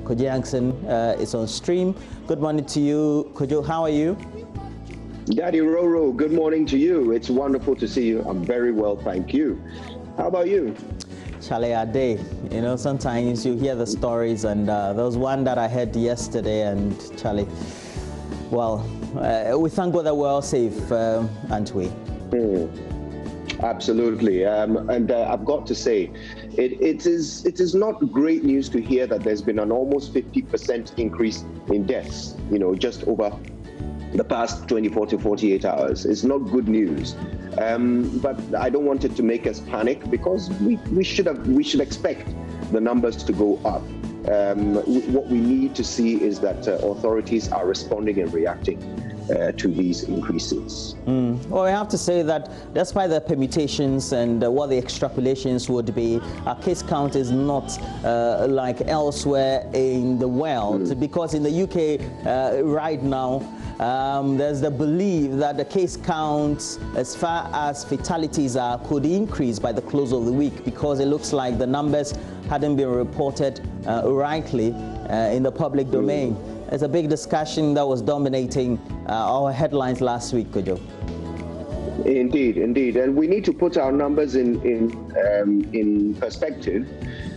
Kojo Yankson is on stream. Good morning to you, Kojo. How are you? Daddy Roro, good morning to you. It's wonderful to see you. I'm very well, thank you. How about you? Charlie Ade, you know, sometimes you hear the stories, and there was one that I heard yesterday, and Charlie, well, we thank God that we're all safe, aren't we? Absolutely, and I've got to say, it is not great news to hear that there's been an almost 50% increase in deaths, you know, just over the past 24 to 48 hours. It's not good news, but I don't want it to make us panic, because we should expect the numbers to go up. What we need to see is that authorities are responding and reacting to these increases. Well, I have to say that despite the permutations and what the extrapolations would be, our case count is not like elsewhere in the world, because in the UK right now, there's the belief that the case counts as far as fatalities are could increase by the close of the week, because it looks like the numbers hadn't been reported rightly in the public domain. It's a big discussion that was dominating our headlines last week, Kojo. Indeed, indeed, and we need to put our numbers in perspective,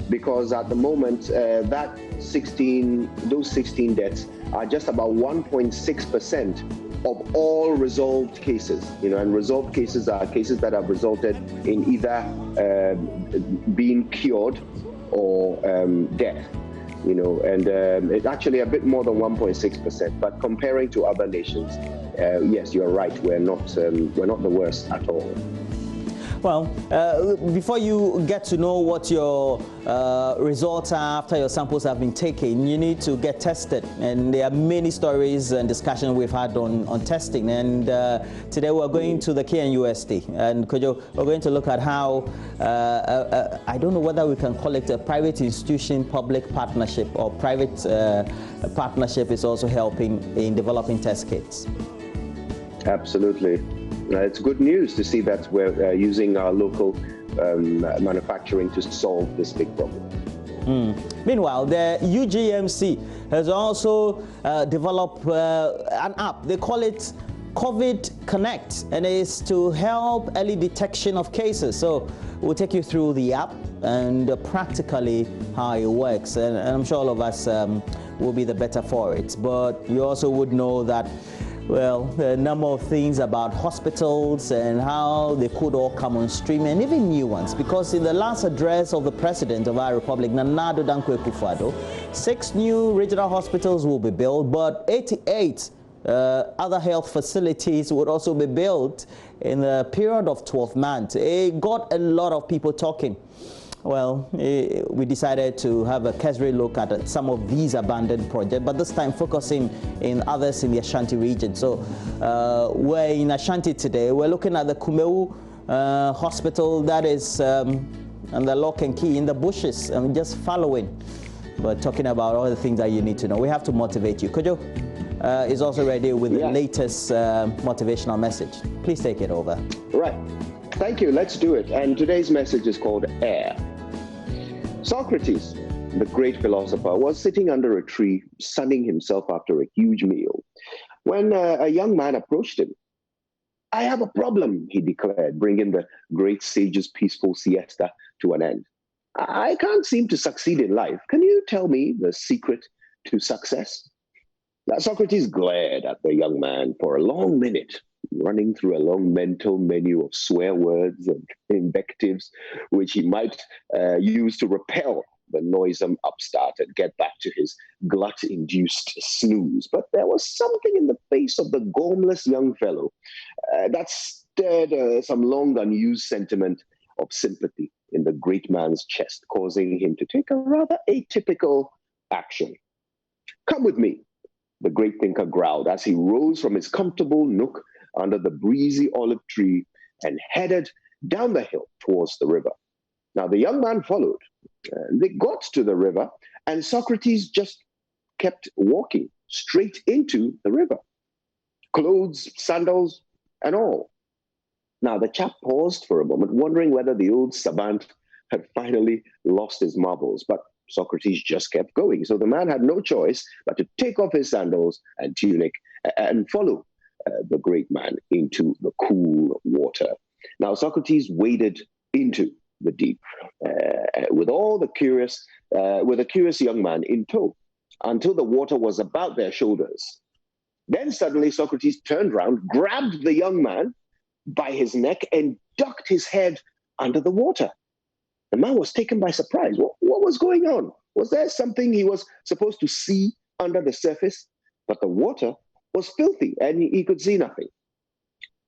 because at the moment those 16 deaths are just about 1.6% of all resolved cases. You know, and resolved cases are cases that have resulted in either being cured or death. You know, and it's actually a bit more than 1.6%. But comparing to other nations, yes, you're right. We're not the worst at all. Well, before you get to know what your results are after your samples have been taken, you need to get tested. And there are many stories and discussions we've had on testing. And today we're going to the KNUST. And Kojo, we're going to look at how, I don't know whether we can call it a private institution-public partnership, or private partnership is also helping in developing test kits. Absolutely. It's good news to see that we're using our local manufacturing to solve this big problem. Meanwhile, the UGMC has also developed an app. They call it COVID Connect, and it's to help early detection of cases. So we'll take you through the app and practically how it works. And I'm sure all of us will be the better for it. But you also would know that, well, a number of things about hospitals and how they could all come on stream, and even new ones, because in the last address of the President of our Republic, Nana Addo Dankwa Akufo-Addo, 6 new regional hospitals will be built, but 88 other health facilities would also be built in a period of 12 months. It got a lot of people talking. Well, we decided to have a cursory look at some of these abandoned projects, but this time focusing in others in the Ashanti region. So we're in Ashanti today. We're looking at the Kumewu Hospital that is on the lock and key in the bushes, and just following, but talking about all the things that you need to know. We have to motivate you. Kojo is also ready with the latest motivational message. Please take it over. Right. Thank you. Let's do it. And today's message is called Air. Socrates, the great philosopher, was sitting under a tree, sunning himself after a huge meal, when a young man approached him. "I have a problem," he declared, bringing the great sage's peaceful siesta to an end. "I can't seem to succeed in life. Can you tell me the secret to success?" Now, Socrates glared at the young man for a long minute, running through a long mental menu of swear words and invectives, which he might use to repel the noisome upstart and get back to his glut-induced snooze. But there was something in the face of the gormless young fellow that stirred some long unused sentiment of sympathy in the great man's chest, causing him to take a rather atypical action. "Come with me," the great thinker growled as he rose from his comfortable nook under the breezy olive tree and headed down the hill towards the river. Now, the young man followed. They got to the river, and Socrates just kept walking straight into the river. Clothes, sandals, and all. Now, the chap paused for a moment, wondering whether the old savant had finally lost his marbles. But Socrates just kept going. So the man had no choice but to take off his sandals and tunic and follow the great man into the cool water. Now Socrates waded into the deep with a curious young man in tow until the water was about their shoulders. Then suddenly Socrates turned around, grabbed the young man by his neck and ducked his head under the water. The man was taken by surprise. What was going on? Was there something he was supposed to see under the surface? But the water was filthy and he could see nothing.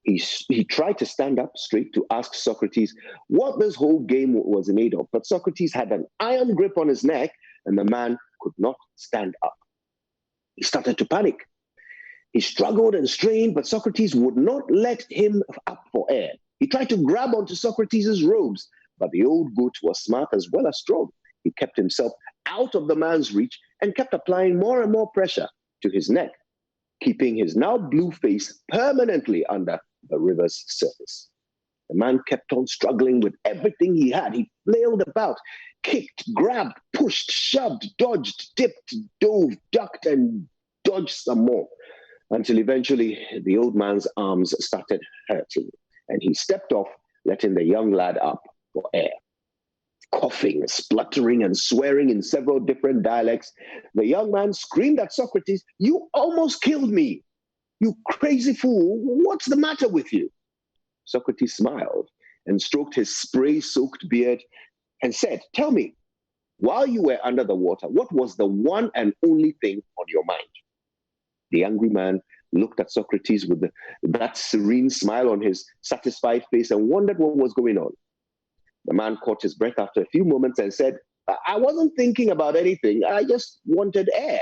He tried to stand up straight to ask Socrates what this whole game was made of, but Socrates had an iron grip on his neck and the man could not stand up. He started to panic. He struggled and strained, but Socrates would not let him up for air. He tried to grab onto Socrates' robes, but the old goat was smart as well as strong. He kept himself out of the man's reach and kept applying more and more pressure to his neck, keeping his now blue face permanently under the river's surface. The man kept on struggling with everything he had. He flailed about, kicked, grabbed, pushed, shoved, dodged, dipped, dove, ducked, and dodged some more, until eventually the old man's arms started hurting, and he stepped off, letting the young lad up for air. Coughing, spluttering, and swearing in several different dialects, the young man screamed at Socrates, "You almost killed me! You crazy fool! What's the matter with you?" Socrates smiled and stroked his spray-soaked beard and said, "Tell me, while you were under the water, what was the one and only thing on your mind?" The angry man looked at Socrates with that serene smile on his satisfied face and wondered what was going on. The man caught his breath after a few moments and said, "I wasn't thinking about anything. I just wanted air."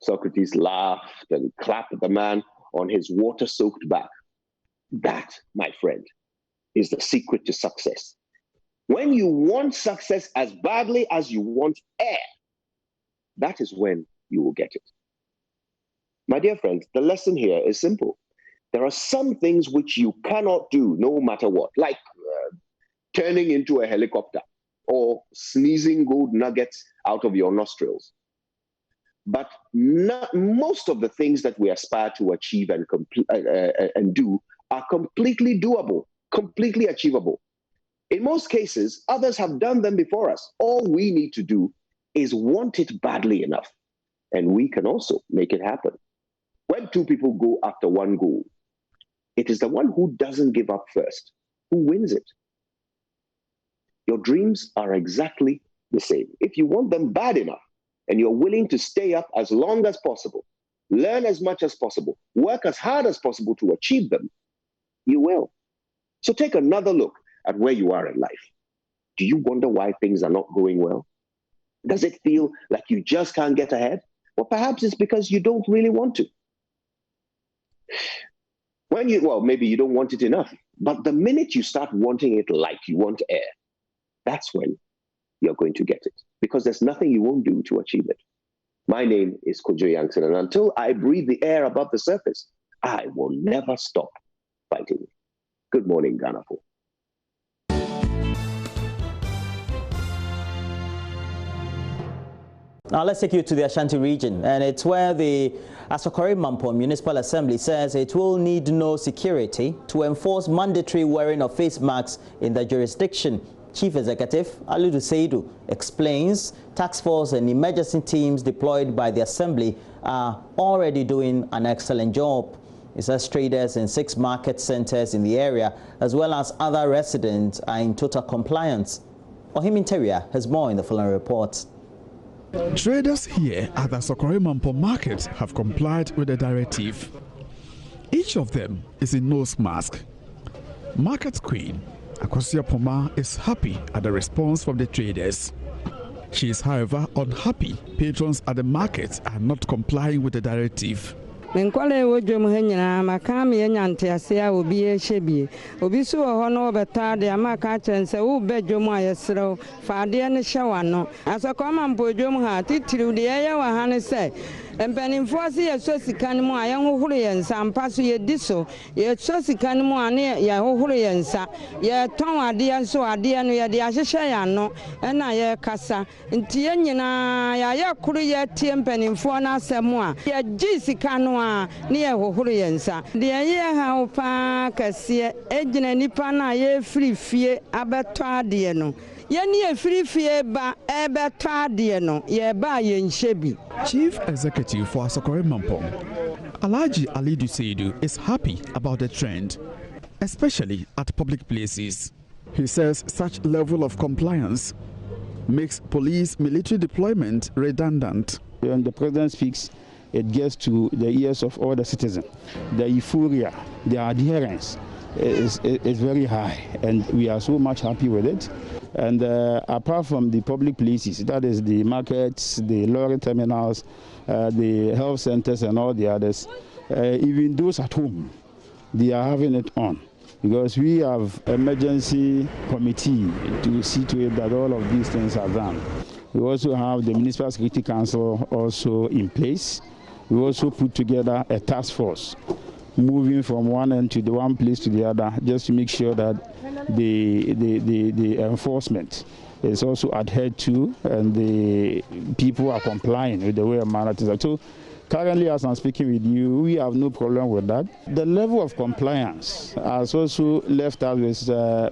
Socrates laughed and clapped the man on his water-soaked back. That, my friend, is the secret to success. When you want success as badly as you want air, that is when you will get it. My dear friends, the lesson here is simple. There are some things which you cannot do no matter what, like turning into a helicopter or sneezing gold nuggets out of your nostrils. But most of the things that we aspire to achieve and do are completely doable, completely achievable. In most cases, others have done them before us. All we need to do is want it badly enough, and we can also make it happen. When two people go after one goal, it is the one who doesn't give up first who wins it. Your dreams are exactly the same. If you want them bad enough and you're willing to stay up as long as possible, learn as much as possible, work as hard as possible to achieve them, you will. So take another look at where you are in life. Do you wonder why things are not going well? Does it feel like you just can't get ahead? Or perhaps it's because you don't really want to. Maybe you don't want it enough, but the minute you start wanting it like you want air, that's when you're going to get it, because there's nothing you won't do to achieve it. My name is Kojo Yankson, and until I breathe the air above the surface, I will never stop fighting. Good morning, Ghana. Now let's take you to the Ashanti region, and it's where the Asokore Mampo Municipal Assembly says it will need no security to enforce mandatory wearing of face masks in the jurisdiction. Chief Executive Alidu Seidu explains task force and emergency teams deployed by the Assembly are already doing an excellent job. He says traders in 6 market centers in the area, as well as other residents, are in total compliance. Ohim Interior has more in the following report. Traders here at the Asokore Mampo market have complied with the directive. Each of them is in nose mask. Market Queen Akosia Poma is happy at the response from the traders. She is, however, unhappy patrons at the market are not complying with the directive. Menkwale wojom henyina makami yenyante asia obi ehyebi obi so ho no betade amaka chense wo bedwom ayesrew faade ne hyewa no Asokore Mampo dwom ha titiriw de ye wa ha ne se mpanimfoɔ se yɛsɔ sika no mu a yɛhohoro yɛn nsa mpa so yɛdi so yɛsɔ sika no mu a ne yɛhohoro yɛn nsa yɛtɔn adeɛ nso adeɛ no yɛde ahyehyɛ yɛn ano ɛna yɛkasa nti yɛn nyinaa yɛayɛ koro yɛtie mpanimfoɔ no asɛm a yɛgye sika no a ne yɛhohoro yɛn nsa deɛ yɛ ha paa kɛseɛ egyina nipa no a yɛfiri fie abɛtɔ adeɛ no yɛne yɛfiri fie ba ɛbɛtɔ adeɛ no yɛba yɛnhyɛ bi. Chief Executive for Asokore Mampong, Alhaji Alidu Seidu, is happy about the trend, especially at public places. He says such level of compliance makes police military deployment redundant. When the president speaks, it gets to the ears of all the citizens. The euphoria, the adherence is very high, and we are so much happy with it. And apart from the public places, that is the markets, the lorry terminals, the health centers and all the others, even those at home, they are having it on. Because we have emergency committee to see to it that all of these things are done. We also have the Municipal Security Council also in place. We also put together a task force moving from one end to the one place to the other, just to make sure that the enforcement is also adhered to and the people are complying with the way of manner. So currently, as I'm speaking with you, we have no problem with that. The level of compliance has also left us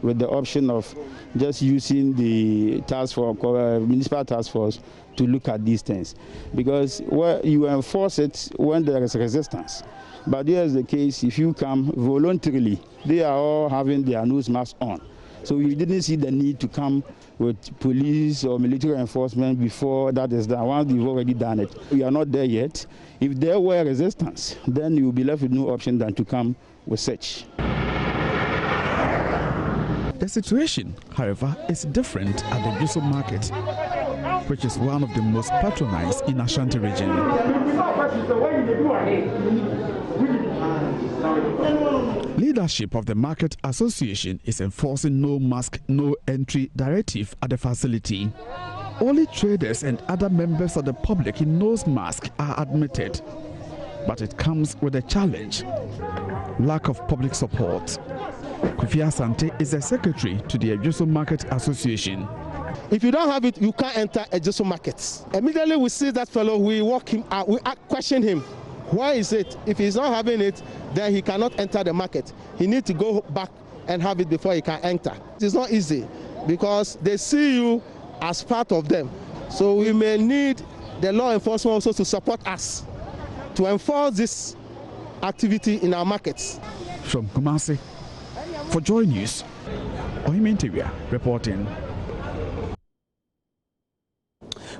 with the option of just using the task force, municipal task force, to look at these things, because you enforce it when there is resistance. But here's the case: if you come voluntarily, they are all having their nose mask on. So we didn't see the need to come with police or military enforcement before that is done. Once we've already done it, we are not there yet. If there were resistance, then you will be left with no option than to come with such. The situation, however, is different at the Juso market, which is one of the most patronized in Ashanti region. Leadership of the Market Association is enforcing no mask, no entry directive at the facility. Only traders and other members of the public in nose mask are admitted, but it comes with a challenge: lack of public support. Kofi Asante is the secretary to the Ejoso Market Association. If you don't have it, you can't enter Ejoso Market. Immediately we see that fellow, we walk him out, we question him. Why is it? If he's not having it, then he cannot enter the market. He needs to go back and have it before he can enter. It's not easy because they see you as part of them. So we may need the law enforcement also to support us to enforce this activity in our markets. From Kumasi, for Joy News, Ohime Ntewia reporting.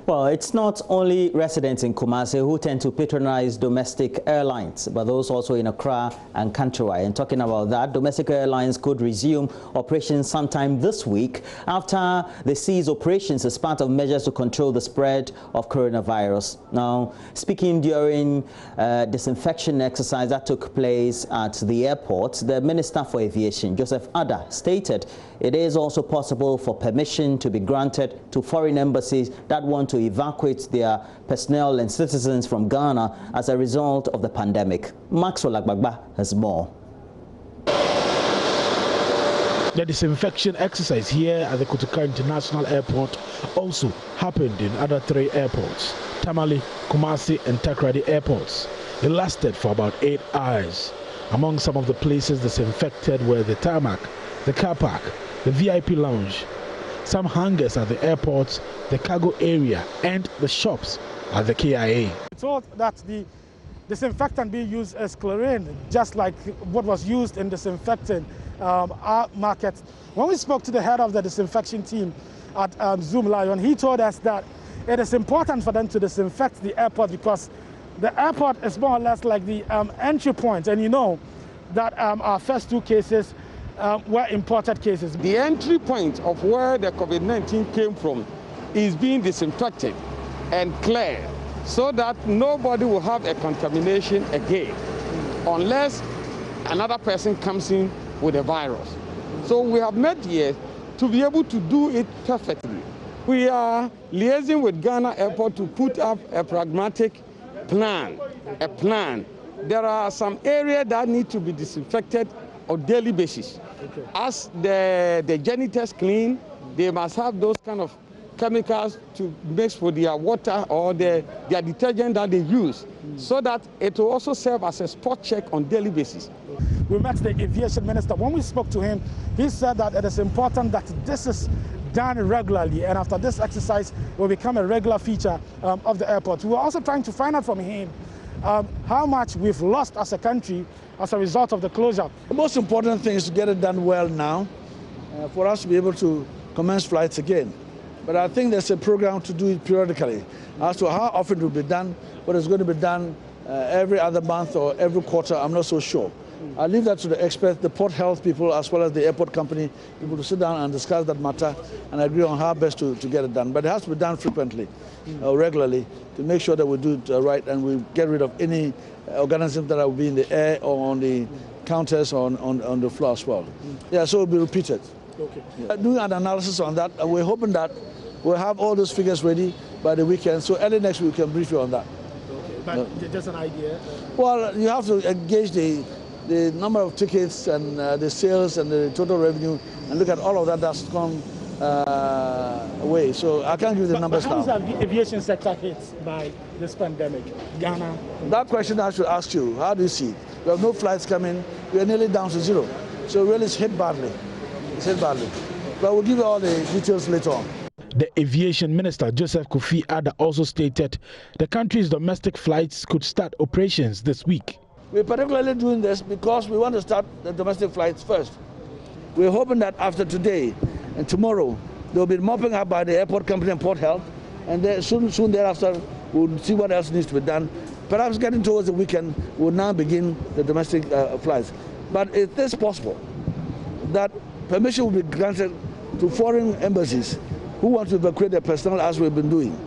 Well, it's not only residents in Kumasi who tend to patronize domestic airlines, but those also in Accra and Kanterai. And talking about that, domestic airlines could resume operations sometime this week after they cease operations as part of measures to control the spread of coronavirus. Now, speaking during disinfection exercise that took place at the airport, the Minister for Aviation, Joseph Ada, stated it is also possible for permission to be granted to foreign embassies that want to evacuate their personnel and citizens from Ghana as a result of the pandemic. Maxwell Agbagba has more. The disinfection exercise here at the Kotoka International Airport also happened in other 3 airports, Tamale, Kumasi and Takoradi airports. It lasted for about 8 hours. Among some of the places disinfected were the tarmac, the car park, the VIP lounge, some hangars at the airports, the cargo area, and the shops at the KIA. We thought that the disinfectant being used as chlorine, just like what was used in disinfecting our market. When we spoke to the head of the disinfection team at Zoom Lion, he told us that it is important for them to disinfect the airport because the airport is more or less like the entry point, and you know that our first 2 cases were imported cases. The entry point of where the COVID-19 came from is being disinfected and cleared so that nobody will have a contamination again unless another person comes in with a virus. So we have met here to be able to do it perfectly. We are liaising with Ghana Airport to put up a pragmatic plan. There are some areas that need to be disinfected on daily basis. Okay. As the janitors clean, they must have those kind of chemicals to mix with their water or their detergent that they use, so that it will also serve as a spot check on daily basis. We met the aviation minister. When we spoke to him, he said that it is important that this is done regularly, and after this exercise it will become a regular feature of the airport. We were also trying to find out from him how much we've lost as a country as a result of the closure. The most important thing is to get it done well now, for us to be able to commence flights again. But I think there's a program to do it periodically. As to how often it will be done, whether it's going to be done every other month or every quarter, I'm not so sure. I leave that to the experts, the port health people, as well as the airport company, people to sit down and discuss that matter and agree on how best to get it done. But it has to be done frequently, regularly, to make sure that we do it right and we get rid of any organisms that will be in the air or on the counters or on the floor as well. Yeah, so it will be repeated. Okay. Yeah. Doing an analysis on that, and we're hoping that we'll have all those figures ready by the weekend, so early next week we can brief you on that. Okay. But just an idea? Well, you have to engage the number of tickets and the sales and the total revenue and look at all of that that's gone away. So I can't give you the numbers now. How is the aviation sector hit by this pandemic? Ghana? That question I should ask you. How do you see it? We have no flights coming. We are nearly down to zero. So really it's hit badly. It's hit badly. But we'll give you all the details later on. The aviation minister, Joseph Kofi Adda, also stated the country's domestic flights could start operations this week. We're particularly doing this because we want to start the domestic flights first. We're hoping that after today and tomorrow, they'll be mopping up by the airport company and port health, and then soon thereafter, we'll see what else needs to be done. Perhaps getting towards the weekend, we'll now begin the domestic flights. But it is possible that permission will be granted to foreign embassies who want to evacuate their personnel, as we've been doing.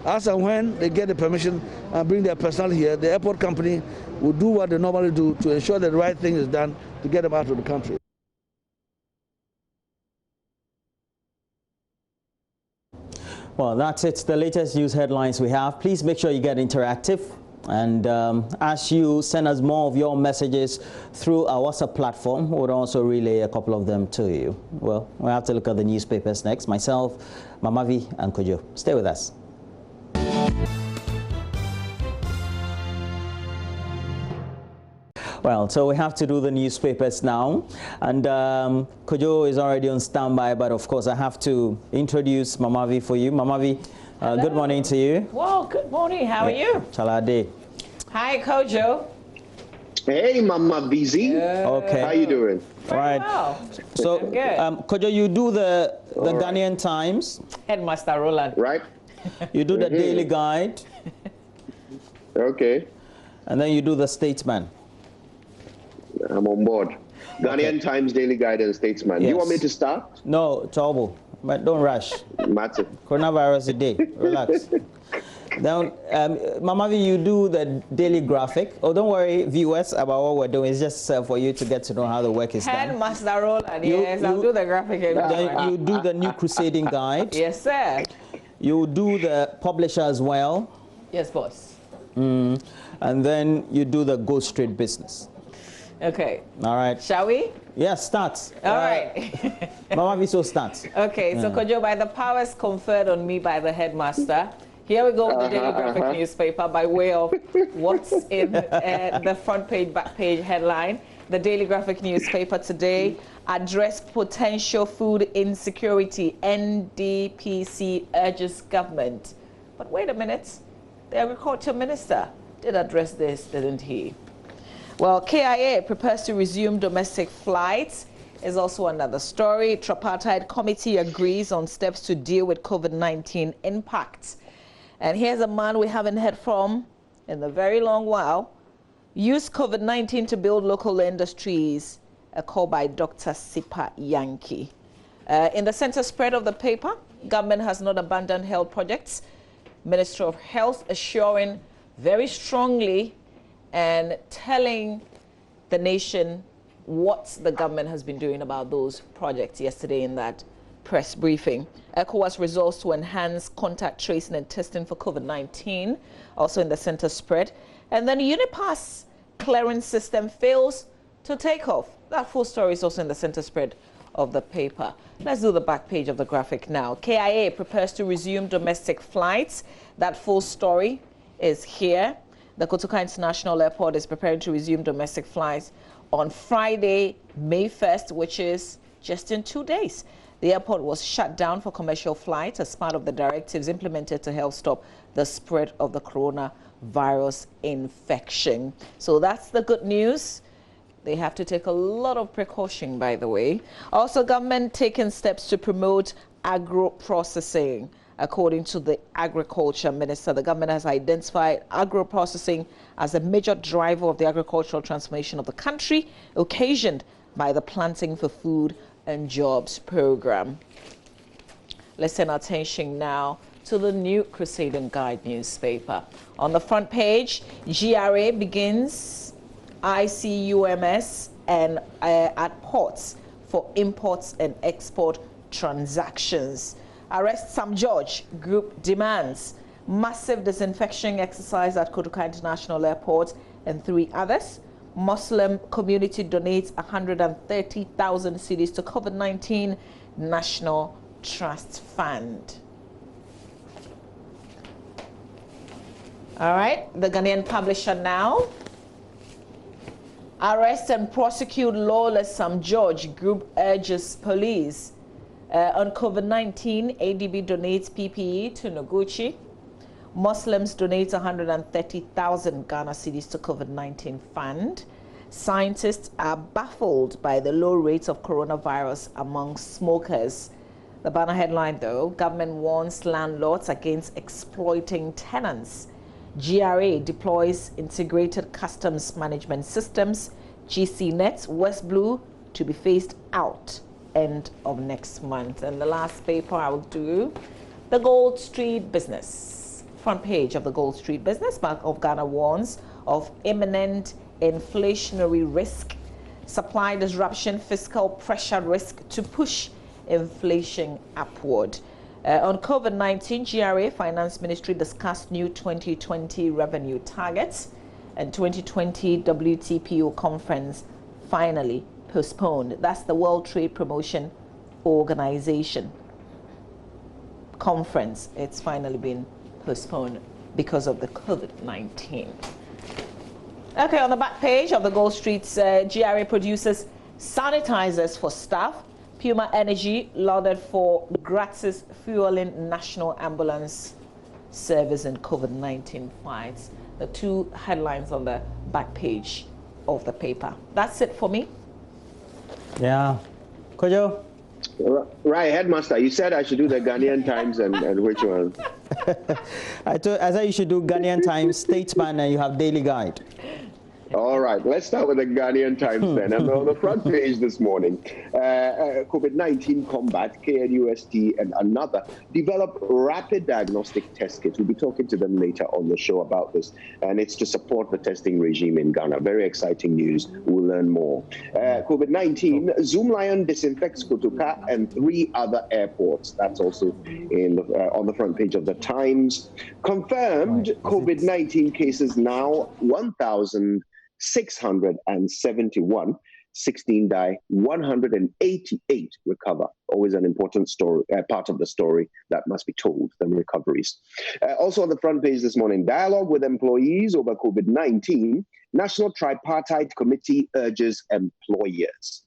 As and when they get the permission and bring their personnel here, the airport company will do what they normally do to ensure that the right thing is done to get them out of the country. Well, that's it. The latest news headlines we have. Please make sure you get interactive. And as you send us more of your messages through our WhatsApp platform, we'll also relay a couple of them to you. Well, we'll have to look at the newspapers next. Myself, Mamavi, and Kojo. Stay with us. Well, so we have to do the newspapers now, and Kojo is already on standby, but of course I have to introduce Mamavi for you. Mamavi, good morning to you. Well, good morning. How are you? Chalade. Hi, Kojo. Hey, Mama BZ. Okay. How you doing? All right. Well. So, Kojo, you do the right. Ghanaian Times. Headmaster Roland. Right. You do the Daily Guide. Okay. And then you do the Statesman. I'm on board. Ghanaian Times, Daily Guide, and Statesman. Yes. You want me to start? No, trouble. But don't rush. Matter. Coronavirus a day. Relax. Then, Mamavi, you do the Daily Graphic. Oh, don't worry, viewers, about what we're doing. It's just for you to get to know how the work is done. Headmaster Roland, yes, I'll do the graphic. Then you do the New Crusading Guide. Yes, sir. You do the Publisher as well. Yes, boss. And then you do the Go Straight Business. Okay. All right. Shall we? Yes, start. All right. Mamavi, so start. Okay, so Kojo, by the powers conferred on me by the headmaster, here we go with the Daily Graphic newspaper by way of what's in the front page, back page headline. The Daily Graphic newspaper today addressed potential food insecurity. NDPC urges government. But wait a minute, the agriculture minister did address this, didn't he? Well, KIA prepares to resume domestic flights is also another story. Tripartite committee agrees on steps to deal with COVID-19 impacts. And here's a man we haven't heard from in a very long while. Use COVID-19 to build local industries, a call by Dr. Sipa Yankee. In the center spread of the paper, government has not abandoned health projects. Minister of Health assuring very strongly and telling the nation what the government has been doing about those projects yesterday in that press briefing. ECOWAS resolves to enhance contact tracing and testing for COVID-19, also in the center spread. And then Unipass clearance system fails to take off. That full story is also in the center spread of the paper. Let's do the back page of the graphic now. KIA prepares to resume domestic flights. That full story is here. The Kotoka International Airport is preparing to resume domestic flights on Friday, May 1st, which is just in 2 days. The airport was shut down for commercial flights as part of the directives implemented to help stop the spread of the coronavirus infection. So that's the good news. They have to take a lot of precaution, by the way. Also, government taking steps to promote agro-processing. According to the agriculture minister, the government has identified agro-processing as a major driver of the agricultural transformation of the country, occasioned by the Planting for Food and Jobs program. Let's turn our attention now to the New Crusading Guide newspaper. On the front page, GRA begins ICUMS and at ports for imports and export transactions. Arrest Sam George Group demands massive disinfection exercise at Kotoka International Airport and 3 others. Muslim community donates 130,000 cedis to COVID-19 National Trust Fund. All right, the Ghanaian Publisher now. Arrest and prosecute lawless Sam George Group urges police. On COVID-19, ADB donates PPE to Noguchi. Muslims donate 130,000 Ghana cedis to COVID-19 fund. Scientists are baffled by the low rates of coronavirus among smokers. The banner headline, though, government warns landlords against exploiting tenants. GRA deploys integrated customs management systems. GCNet, West Blue to be phased out end of next month. And the last paper I will do, the Gold Street Business. Front page of the Gold Street Business, Bank of Ghana warns of imminent inflationary risk, supply disruption, fiscal pressure risk to push inflation upward. On COVID-19, GRA Finance Ministry discussed new 2020 revenue targets, and 2020 WTPO conference finally postponed. That's the World Trade Promotion Organization conference. It's finally been postponed because of the COVID-19. Okay, on the back page of the Gold Street's GRA produces sanitizers for staff. Puma Energy lauded for gratis fueling national ambulance service in COVID-19 fights. The 2 headlines on the back page of the paper. That's it for me. Yeah. Kojo? Right, Headmaster, you said I should do the Ghanaian Times and which one? I said you should do Ghanaian Times, Statesman, and you have Daily Guide. All right, let's start with the Ghanaian Times then. And on the front page this morning, COVID-19 combat, KNUST and another develop rapid diagnostic test kits. We'll be talking to them later on the show about this. And it's to support the testing regime in Ghana. Very exciting news. We'll learn more. COVID-19, Zoomlion disinfects Kotoka and 3 other airports. That's also in on the front page of the Times. Confirmed COVID-19 cases now 1,671, 16 die, 188 recover. Always an important story, part of the story that must be told, the recoveries. Also on the front page this morning, dialogue with employees over COVID-19. National Tripartite Committee urges employers.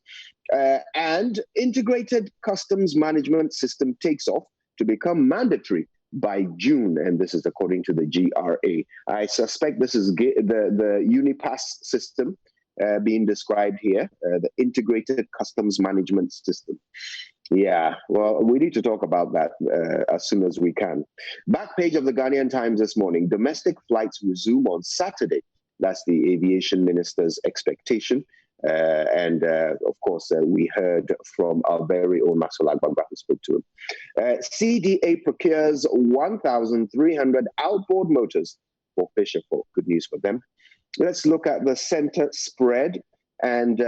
And integrated customs management system takes off to become mandatory by June, and this is according to the GRA. I suspect this is the Unipass system being described here, the integrated customs management system. Yeah, well, we need to talk about that as soon as we can. Back page of the Ghanaian Times this morning, domestic flights resume on Saturday. That's the aviation minister's expectation. And of course, we heard from our very own Maxwell Agbagba, who spoke to him. CDA procures 1,300 outboard motors for Fisher Folk. Good news for them. Let's look at the center spread. And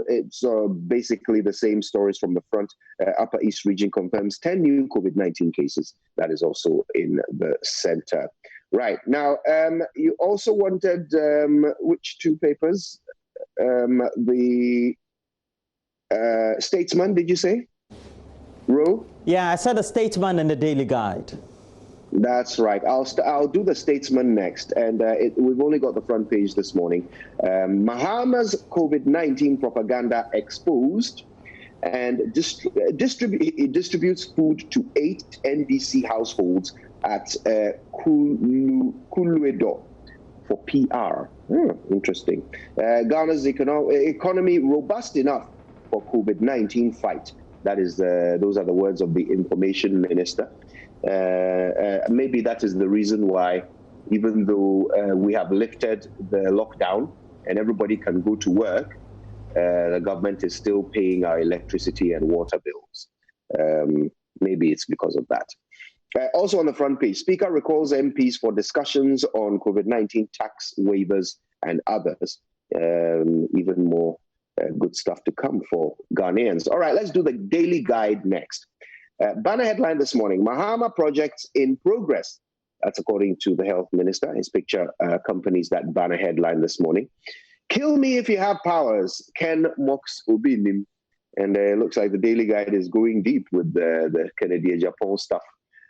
it's basically the same stories from the front. Upper East region confirms 10 new COVID-19 cases. That is also in the center. Right. Now, you also wanted which two papers? The Statesman, did you say? Ro? Yeah, I said the Statesman and the Daily Guide. That's right. I'll do the Statesman next, and we've only got the front page this morning. Mahama's COVID-19 propaganda exposed, and distributes food to 8 NDC households at Kuluedo for PR. Interesting. Ghana's economy robust enough for COVID-19 fight. That is those are the words of the information minister. Maybe that is the reason why, even though we have lifted the lockdown and everybody can go to work, the government is still paying our electricity and water bills. Maybe it's because of that. Also on the front page, Speaker recalls MPs for discussions on COVID-19 tax waivers and others. Even more good stuff to come for Ghanaians. All right, let's do the Daily Guide next. Banner headline this morning, Mahama projects in progress. That's according to the health minister. His picture accompanies that banner headline this morning. Kill me if you have powers, Ken mocks Obinim. And it looks like the Daily Guide is going deep with the Kennedy Japan stuff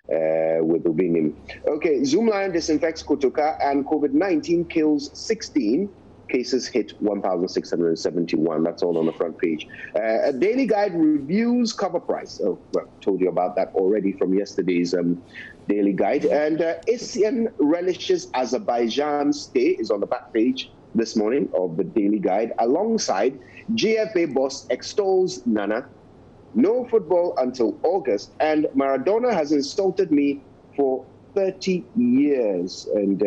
with Obinim. Okay, Zoomlion disinfects Kotoka and COVID-19 kills 16. Cases hit 1,671. That's all on the front page. A Daily Guide reviews cover price. Oh, well, told you about that already from yesterday's Daily Guide. And ASEAN relishes Azerbaijan stay is on the back page this morning of the Daily Guide. Alongside, GFA boss extols Nana. No football until August. And Maradona has insulted me for 30 years. And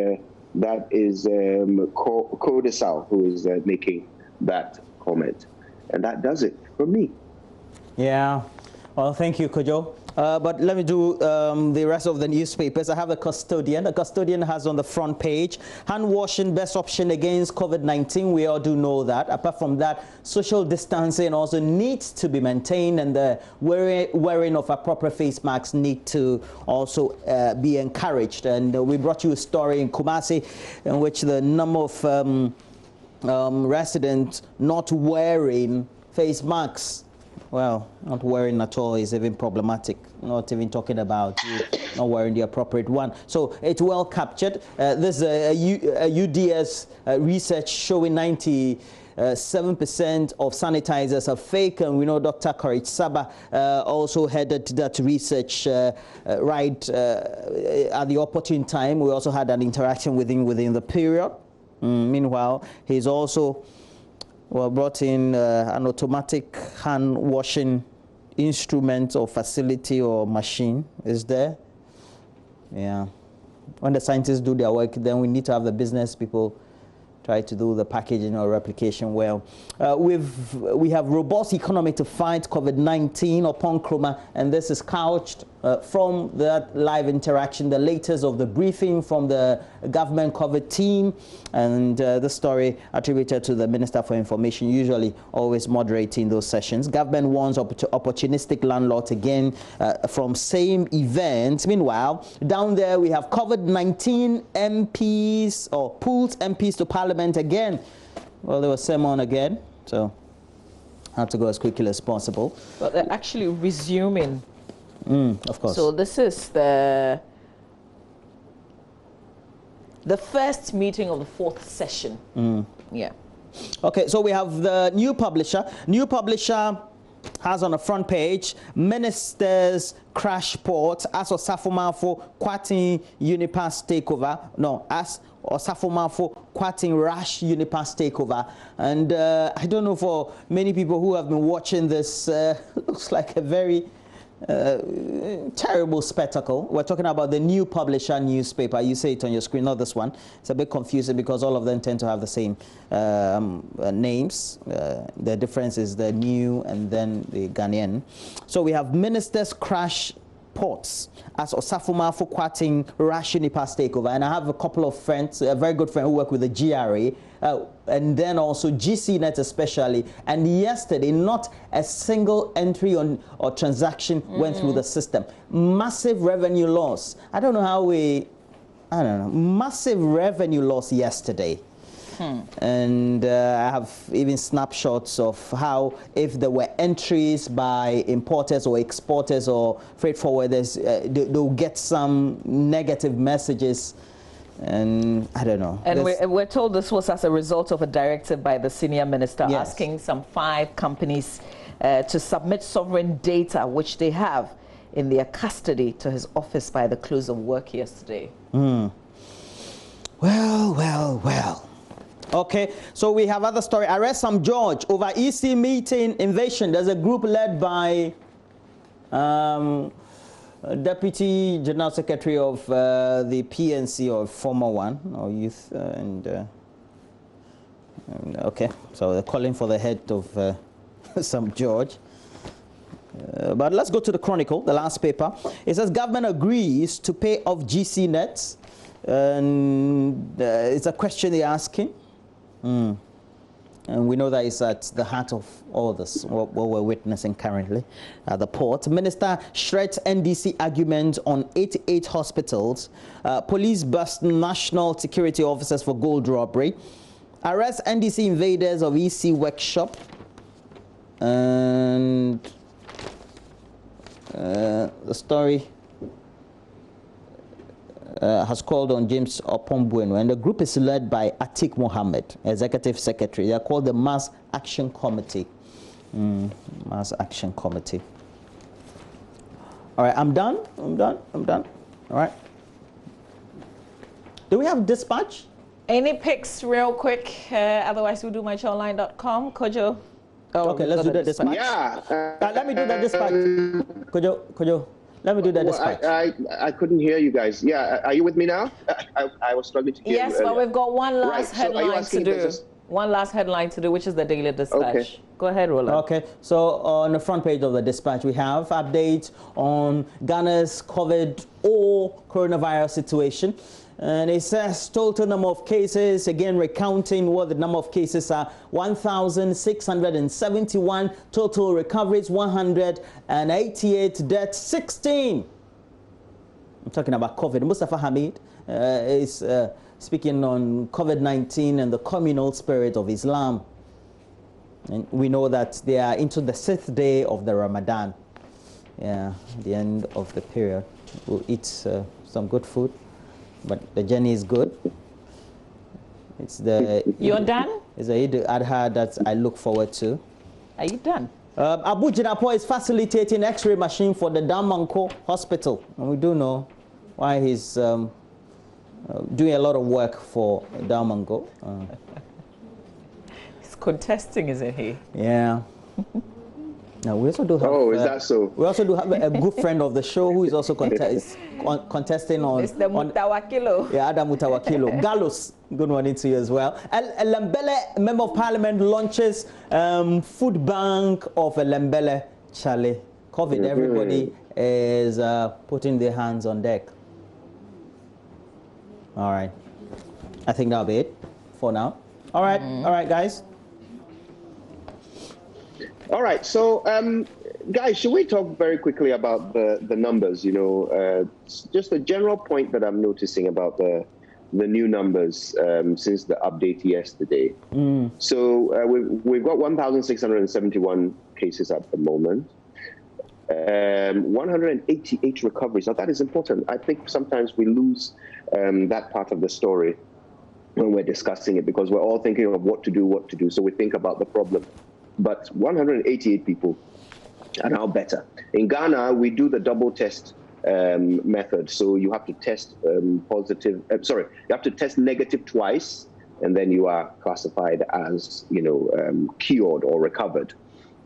that is Kodesal who is making that comment. And that does it for me. Yeah. Well, thank you, Kojo. But let me do the rest of the newspapers. I have a Custodian. The Custodian has on the front page, hand washing best option against COVID-19. We all do know that. Apart from that, social distancing also needs to be maintained, and the wearing of appropriate face masks need to also be encouraged. And we brought you a story in Kumasi in which the number of residents not wearing face masks, well, not wearing at all is even problematic. Not even talking about you not wearing the appropriate one. So it's well captured. There's a UDS research showing 97% of sanitizers are fake, and we know Dr. Courage Saba also headed that research right at the opportune time. We also had an interaction with him within the period. Meanwhile, he's also brought in an automatic hand washing instrument or facility or machine. Is there? Yeah. When the scientists do their work, then we need to have the business people try to do the packaging or replication well. We have robust economy to fight COVID-19 upon Chroma, and this is couched from that live interaction, the latest of the briefing from the government COVID team, and the story attributed to the Minister for Information, usually always moderating those sessions. Government warns opportunistic landlords again from same event. Meanwhile, down there we have COVID-19 MPs or pulled MPs to Parliament again. Well, there was sermon again, so I have to go as quickly as possible. But they're actually resuming. Of course. So this is the first meeting of the 4th session. Yeah. Okay, so we have the New Publisher. New Publisher has on the front page, ministers crash port as Osafo Kwati Unipass takeover. No, as Osafo Kwati rash Unipass takeover. And I don't know, for many people who have been watching this, looks like a very terrible spectacle. We're talking about the New Publisher newspaper. You see it on your screen, not this one. It's a bit confusing because all of them tend to have the same names. The difference is the New and then the Ghanaian. So we have ministers crash ports as Osafo Kwati rash Unipass takeover. And I have a couple of friends, a very good friend who work with the GRA, and then also GCNet especially. And yesterday, not a single entry or transaction went through the system. Massive revenue loss. I don't know, massive revenue loss yesterday. And I have even snapshots of how, if there were entries by importers or exporters or freight forwarders, they'll get some negative messages. And I don't know. And we're told this was as a result of a directive by the senior minister asking some 5 companies to submit sovereign data, which they have in their custody, to his office by the close of work yesterday. Well. Okay, so we have other story. Arrest Sam George over EC meeting invasion. There's a group led by Deputy General Secretary of the PNC, or former one, or youth, okay, so they're calling for the head of Sam George. But let's go to the Chronicle, the last paper. It says government agrees to pay off GCNet. And it's a question they're asking. And we know that it's at the heart of all this, what we're witnessing currently at the port. Minister shreds NDC argument on 88 hospitals. Police bust national security officers for gold robbery. Arrest NDC invaders of EC workshop. And the story has called on James Opombueno, and the group is led by Atik Mohammed, Executive Secretary. They are called the Mass Action Committee. Mass Action Committee. All right, I'm done. All right. Do we have dispatch? Any picks real quick? Otherwise, we'll do mychonline.com. Kojo? Oh, okay, let's do the dispatch. Yeah. Let me do the dispatch. Kojo. Let me do that dispatch. I couldn't hear you guys. Yeah, are you with me now? I was struggling to hear you. Yes, but we've got one last headline to do. One last headline to do, which is the Daily Dispatch. Okay. Go ahead, Roland. Okay, so on the front page of the Dispatch, we have updates on Ghana's COVID or coronavirus situation. And it says total number of cases, again recounting what the number of cases are, 1,671, total recoveries 188, deaths 16. I'm talking about COVID. Mustafa Hamid is speaking on COVID-19 and the communal spirit of Islam. And we know that they are into the 6th day of the Ramadan. Yeah, the end of the period. We'll eat some good food. But the journey is good. It's the... You're done? It's the Eid al-Adha that I look forward to. Are you done? Abu Jinapo is facilitating X-ray machine for the Damanko Hospital. And we do know why he's doing a lot of work for Damanko. He's contesting, isn't he? Yeah. Now we also do have. Oh, is that so? We also do have a good friend of the show who is also contesting on. It's the Mutawakilo. Yeah, Adam Mutawakilo. Galus, good morning to you as well. Lembele, Member of Parliament, launches food bank of Lembele, Charlie. COVID, everybody is putting their hands on deck. All right. I think that'll be it for now. All right, all right, guys. All right, so guys, should we talk very quickly about the numbers? You know, just a general point that I'm noticing about the new numbers since the update yesterday. So we've got 1,671 cases at the moment, 188 recoveries. Now that is important. I think sometimes we lose that part of the story when we're discussing it because we're all thinking of what to do. So we think about the problem. But 188 people are now better. In Ghana, we do the double test method. So you have to test you have to test negative twice, and then you are classified as, cured or recovered.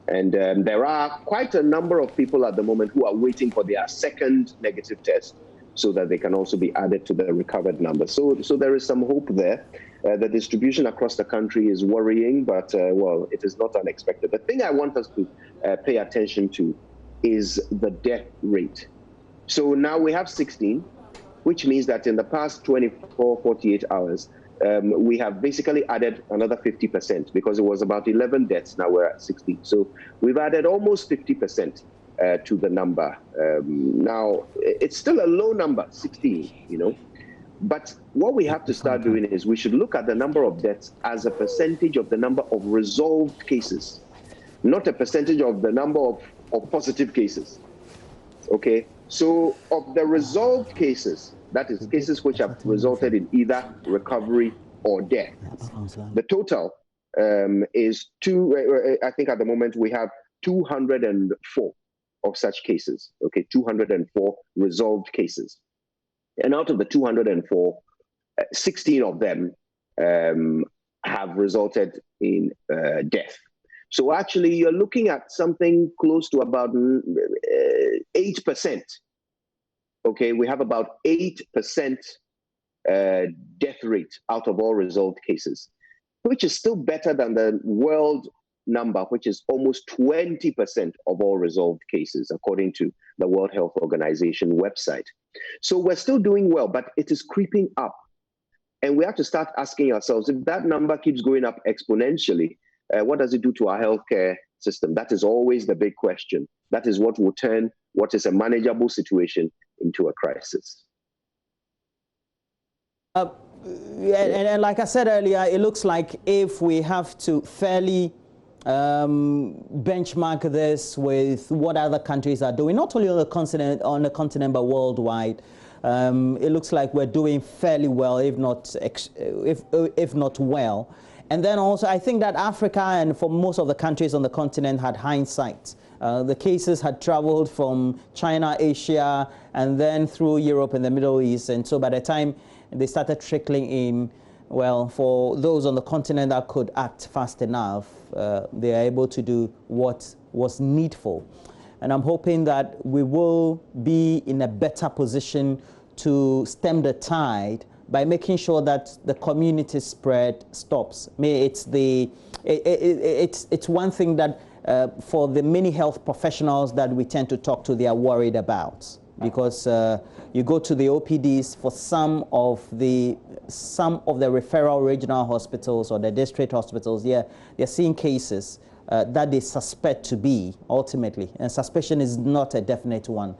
And there are quite a number of people at the moment who are waiting for their second negative test so that they can also be added to the recovered number. So there is some hope there. The distribution across the country is worrying, but, well, it is not unexpected. The thing I want us to pay attention to is the death rate. So now we have 16, which means that in the past 24, 48 hours, we have basically added another 50% because it was about 11 deaths. Now we're at 16. So we've added almost 50% to the number. Now, it's still a low number, 16, you know. But what we have to start doing is we should look at the number of deaths as a percentage of the number of resolved cases, not a percentage of the number of positive cases. Okay, so of the resolved cases, that is cases which have resulted in either recovery or death, the total is I think at the moment we have 204 of such cases. Okay, 204 resolved cases. And out of the 204, 16 of them have resulted in death. So actually, you're looking at something close to about 8%. Okay, we have about 8% death rate out of all resolved cases, which is still better than the world number, which is almost 20% of all resolved cases, according to the World Health Organization website. So we're still doing well, but it is creeping up. And we have to start asking ourselves, if that number keeps going up exponentially, what does it do to our healthcare system? That is always the big question. That is what will turn what is a manageable situation into a crisis. And like I said earlier, it looks like if we have to fairly benchmark this with what other countries are doing, not only on the continent but worldwide, it looks like we're doing fairly well, if not well. And then also, I think that Africa and for most of the countries on the continent had hindsight. The cases had traveled from China, Asia, and then through Europe and the Middle East. And so by the time they started trickling in, well, for those on the continent that could act fast enough, they are able to do what was needful. And I'm hoping that we will be in a better position to stem the tide by making sure that the community spread stops. It's one thing that for the many health professionals that we tend to talk to, they are worried about, because you go to the OPDs for some of the referral regional hospitals or the district hospitals. They're seeing cases that they suspect to be ultimately, and suspicion is not a definite one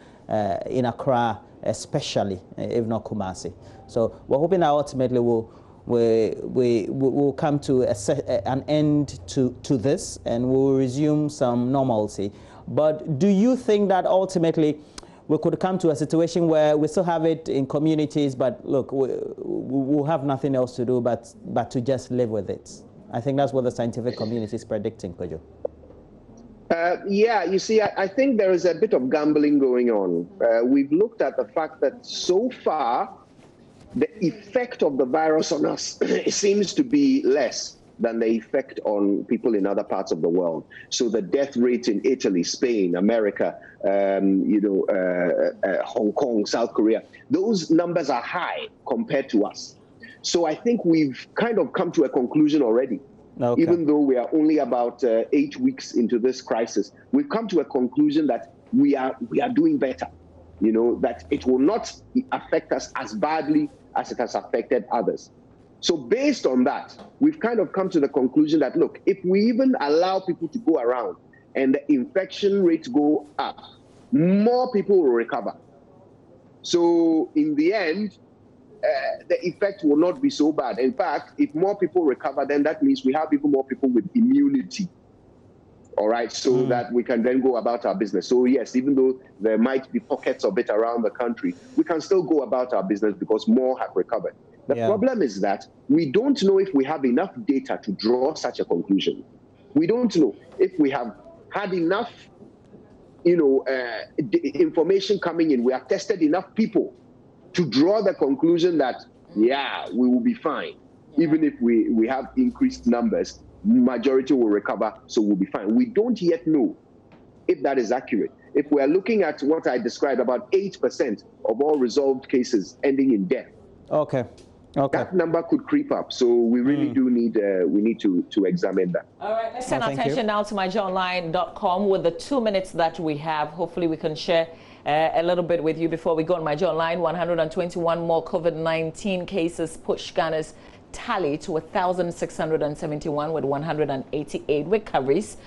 in Accra, especially, if not Kumasi. So we're hoping that ultimately we'll come to an end to this, and we'll resume some normalcy. But do you think that ultimately we could come to a situation where we still have it in communities, but look, we'll have nothing else to do but to just live with it? I think that's what the scientific community is predicting, Kojo. Yeah, you see, I think there is a bit of gambling going on. We've looked at the fact that so far, the effect of the virus on us seems to be less than the effect on people in other parts of the world. So the death rate in Italy, Spain, America, Hong Kong, South Korea, those numbers are high compared to us. So I think we've kind of come to a conclusion already. Okay. Even though we are only about 8 weeks into this crisis, we've come to a conclusion that we are doing better. You know, that it will not affect us as badly as it has affected others. So based on that, we've kind of come to the conclusion that, look, if we even allow people to go around and the infection rates go up, more people will recover. So in the end, the effect will not be so bad. In fact, if more people recover, then that means we have even more people with immunity. All right, so that we can then go about our business. So yes, even though there might be pockets of it around the country, we can still go about our business because more have recovered. The problem is that we don't know if we have enough data to draw such a conclusion. We don't know if we have had enough, information coming in. We have tested enough people to draw the conclusion that, yeah, we will be fine. Even if we have increased numbers, majority will recover, so we'll be fine. We don't yet know if that is accurate. If we are looking at what I described, about 8% of all resolved cases ending in death. Okay. That number could creep up, so we really do need to examine that. All right, let's turn our attention now to myjoyonline.com with the 2 minutes that we have. Hopefully we can share a little bit with you before we go on My Joy Online. 121 more COVID-19 cases push Ghana's tally to 1,671 with 188 recoveries.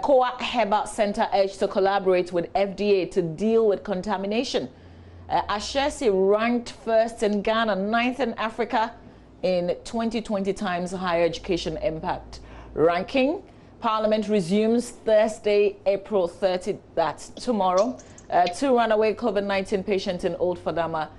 Koa Heba Center urged to collaborate with FDA to deal with contamination. Ashesi ranked first in Ghana, 9th in Africa in 2020 Times Higher Education Impact ranking. Parliament resumes Thursday, April 30, that's tomorrow. 2 runaway COVID-19 patients in Old Fadama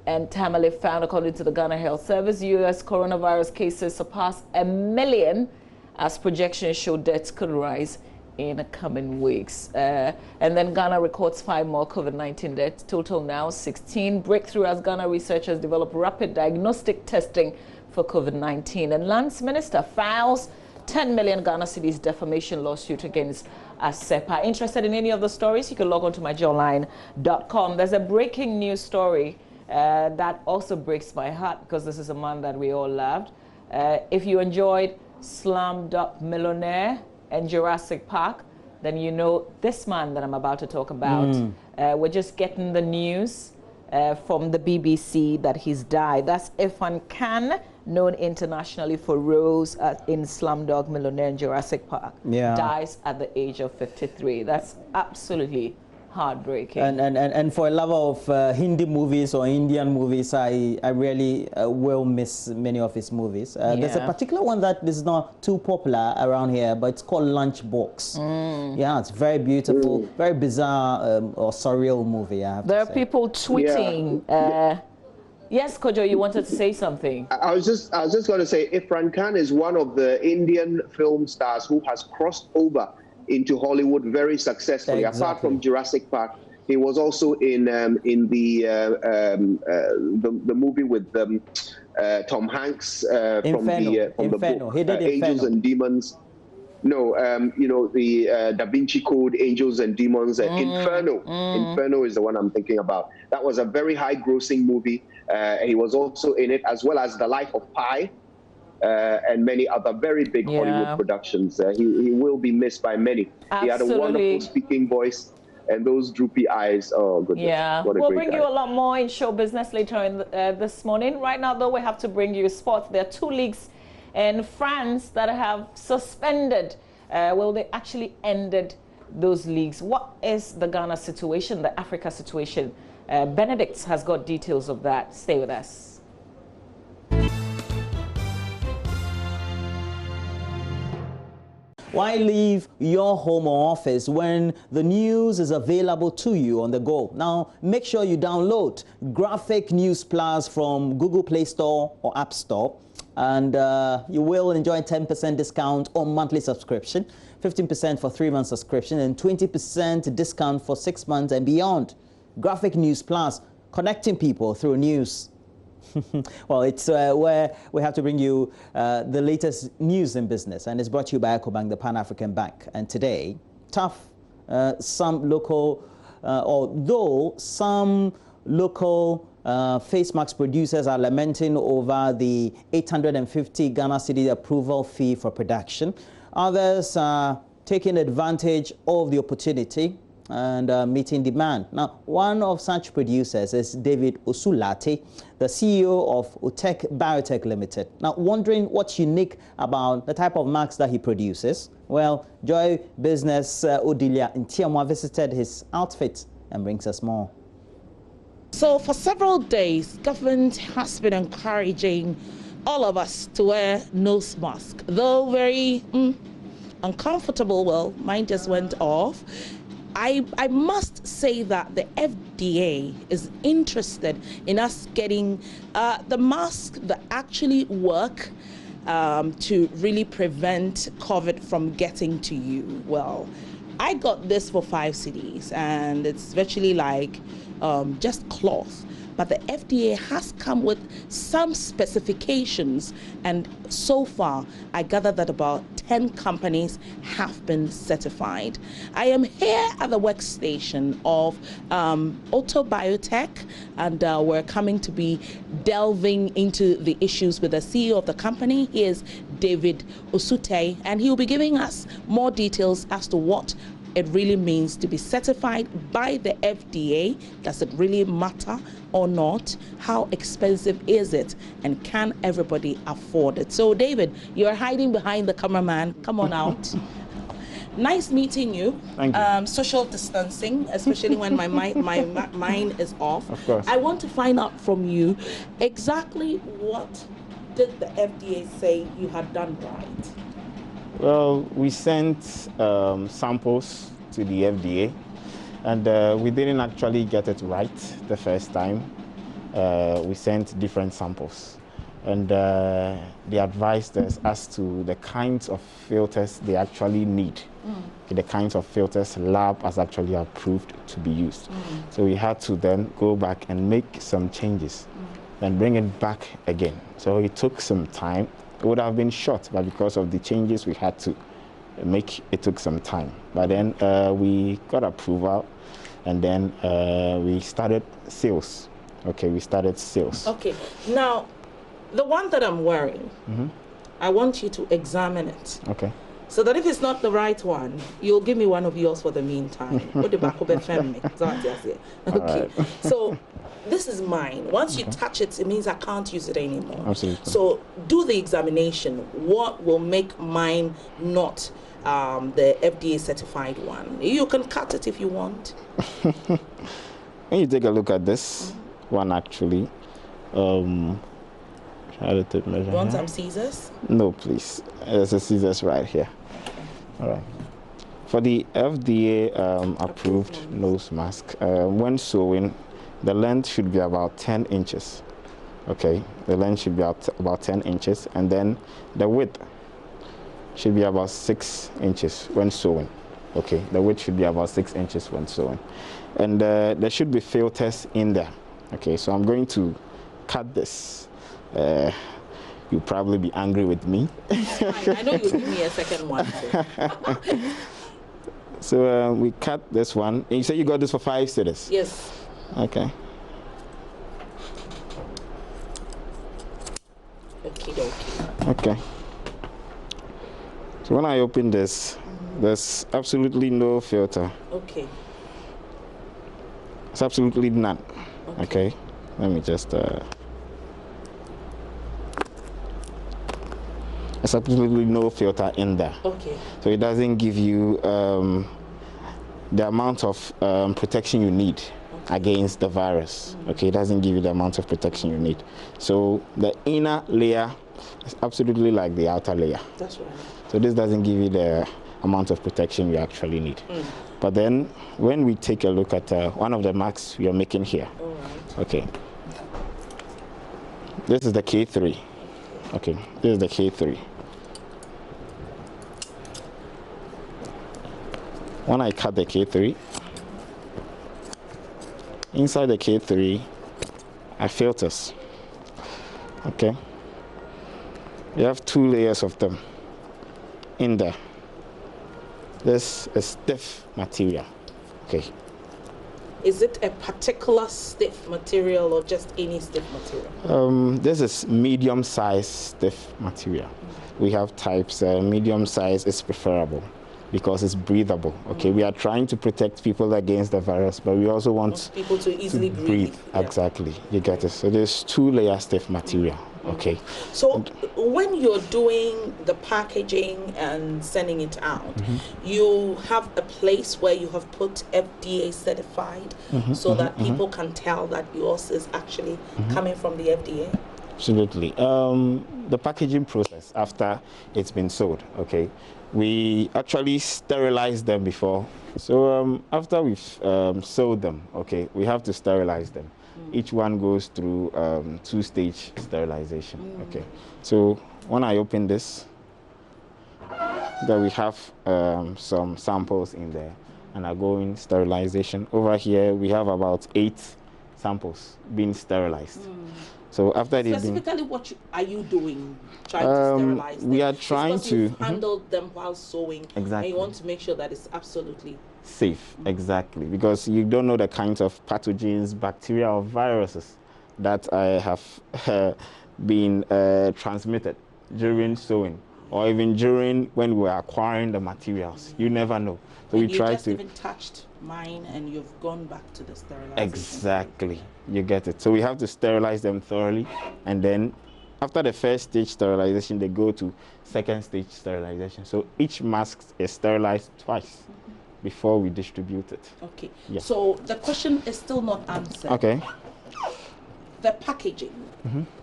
and Tamale found, according to the Ghana Health Service. U.S. coronavirus cases surpassed 1 million as projections show deaths could rise in the coming weeks. And then Ghana records 5 more COVID-19 deaths. Total now 16. Breakthrough as Ghana researchers develop rapid diagnostic testing for COVID-19. And Lands Minister files 10 million Ghana cedis defamation lawsuit against ASEPA. Interested in any of the stories? You can log on to myjournline.com. There's a breaking news story that also breaks my heart because this is a man that we all loved. If you enjoyed Slumdog Millionaire and Jurassic Park, then you know this man that I'm about to talk about. We're just getting the news from the BBC that he's died. That's Irfan Khan, known internationally for roles in Slumdog Millionaire and Jurassic Park. Dies at the age of 53. That's absolutely heartbreaking. And for a lover of Hindi movies or Indian movies, I really will miss many of his movies. There's a particular one that is not too popular around here, but it's called Lunchbox. Yeah, it's very beautiful, very bizarre or surreal movie. There are people tweeting. Yes, Kojo, you wanted to say something. I was just going to say, Irfan Khan is one of the Indian film stars who has crossed over into Hollywood very successfully. Exactly. Apart from Jurassic Park, he was also in the movie with Tom Hanks from the book he did Angels and Demons. No, you know, the Da Vinci Code, Angels and Demons, Inferno. Inferno is the one I'm thinking about. That was a very high-grossing movie. He was also in it, as well as The Life of Pi. And many other very big Hollywood productions. He will be missed by many. He had a wonderful speaking voice and those droopy eyes. Oh, goodness. Yeah, we'll bring you a lot more in show business later in this morning. Right now, though, we have to bring you sports. There are 2 leagues in France that have suspended. Well, they actually ended those leagues. What is the Ghana situation, the Africa situation? Benedict has got details of that. Stay with us. Why leave your home or office when the news is available to you on the go? Now, make sure you download Graphic News Plus from Google Play Store or App Store, and you will enjoy 10% discount on monthly subscription, 15% for 3-month subscription, and 20% discount for 6 months and beyond. Graphic News Plus, connecting people through news. Well, it's where we have to bring you the latest news in business, and it's brought to you by EcoBank, the Pan-African Bank. And today, some local face mask producers are lamenting over the 850 Ghana cedi approval fee for production. Others are taking advantage of the opportunity and meeting demand. Now, one of such producers is David Osulate, the CEO of Utek Biotech Limited. Now, wondering what's unique about the type of masks that he produces? Well, Joy Business Odilia Ntiamwa visited his outfit and brings us more. So for several days, government has been encouraging all of us to wear nose mask, though very uncomfortable. Well, mine just went off. I must say that the FDA is interested in us getting the masks that actually work to really prevent COVID from getting to you. Well, I got this for 5 cedis, and it's virtually like just cloth. But the FDA has come with some specifications, and so far I gather that about 10 companies have been certified. I am here at the workstation of Otto Biotech, and we're coming to be delving into the issues with the CEO of the company. He is David Osute, and he will be giving us more details as to what it really means to be certified by the FDA. Does it really matter or not? How expensive is it? And can everybody afford it? So, David, you're hiding behind the cameraman. Come on out. Nice meeting you. Thank you. Social distancing, especially when my mind is off. Of course. I want to find out from you exactly what did the FDA say you had done right? Well, we sent samples to the FDA, and we didn't actually get it right the first time. We sent different samples, and they advised us as to the kinds of filters they actually need. Okay, the kinds of filters lab has actually approved to be used. So we had to then go back and make some changes and bring it back again. So it took some time. It would have been short, but because of the changes we had to make, it took some time. But then we got approval, and then we started sales. Okay, we started sales. Okay, now the one that I'm wearing, I want you to examine it. Okay. So that if it's not the right one, you'll give me one of yours for the meantime. Okay, so this is mine. Once you touch it, it means I can't use it anymore. Absolutely. So do the examination. What will make mine not the FDA certified one? You can cut it if you want. When you take a look at this one, actually, try to take measure. You want here. some scissors? No, please. There's a scissors right here. All right. For the FDA approved nose mask, when sewing, the length should be about 10 inches. Okay, the length should be about 10 inches, and then the width should be about 6 inches when sewing. Okay, the width should be about 6 inches when sewing. And there should be filters in there. Okay, so I'm going to cut this. You'll probably be angry with me. I know you'll give me a second one. So we cut this one. And you say you got this for 5 cedis? Yes. Okay. Okay. So when I open this, there's absolutely no filter. Okay. It's absolutely none. Okay. Let me just. There's absolutely no filter in there. Okay. So it doesn't give you the amount of protection you need against the virus. Okay, it doesn't give you the amount of protection you need. So the inner layer is absolutely like the outer layer. That's right. So this doesn't give you the amount of protection you actually need. But then when we take a look at one of the masks we are making here. Okay. This is the K3. Okay, this is the K3. When I cut the K3, inside the K3 are filters. Okay, you have 2 layers of them in there. This is stiff material. Okay. Is it a particular stiff material or just any stiff material? This is medium-sized stiff material. We have types. Medium size is preferable because it's breathable. Okay, we are trying to protect people against the virus, but we also want people to easily breathe. Yeah. Exactly, you get it. So there's 2-layer stiff material. Okay. So when you're doing the packaging and sending it out, you have a place where you have put FDA certified so that people can tell that yours is actually coming from the FDA? Absolutely. The packaging process after it's been sold, okay, we actually sterilize them before. So after we've sold them, okay, we have to sterilize them. Each one goes through 2-stage sterilization. Okay, so when I open this, then we have some samples in there, and I go in sterilization. Over here, we have about 8 samples being sterilized. So after they've been specifically, what are you doing? Trying to sterilize them? We are trying to you've handled them while sewing, exactly, and you want to make sure that it's absolutely safe. Exactly, because you don't know the kinds of pathogens, bacteria, or viruses that have been transmitted during sewing or even during when we were acquiring the materials. You never know. So and we try to. You even touched mine and you've gone back to the sterilization. Exactly. You get it. So we have to sterilize them thoroughly, and then after the first stage sterilization, they go to second stage sterilization. So each mask is sterilized twice before we distribute it. Okay. Yeah. So the question is still not answered. Okay. The packaging,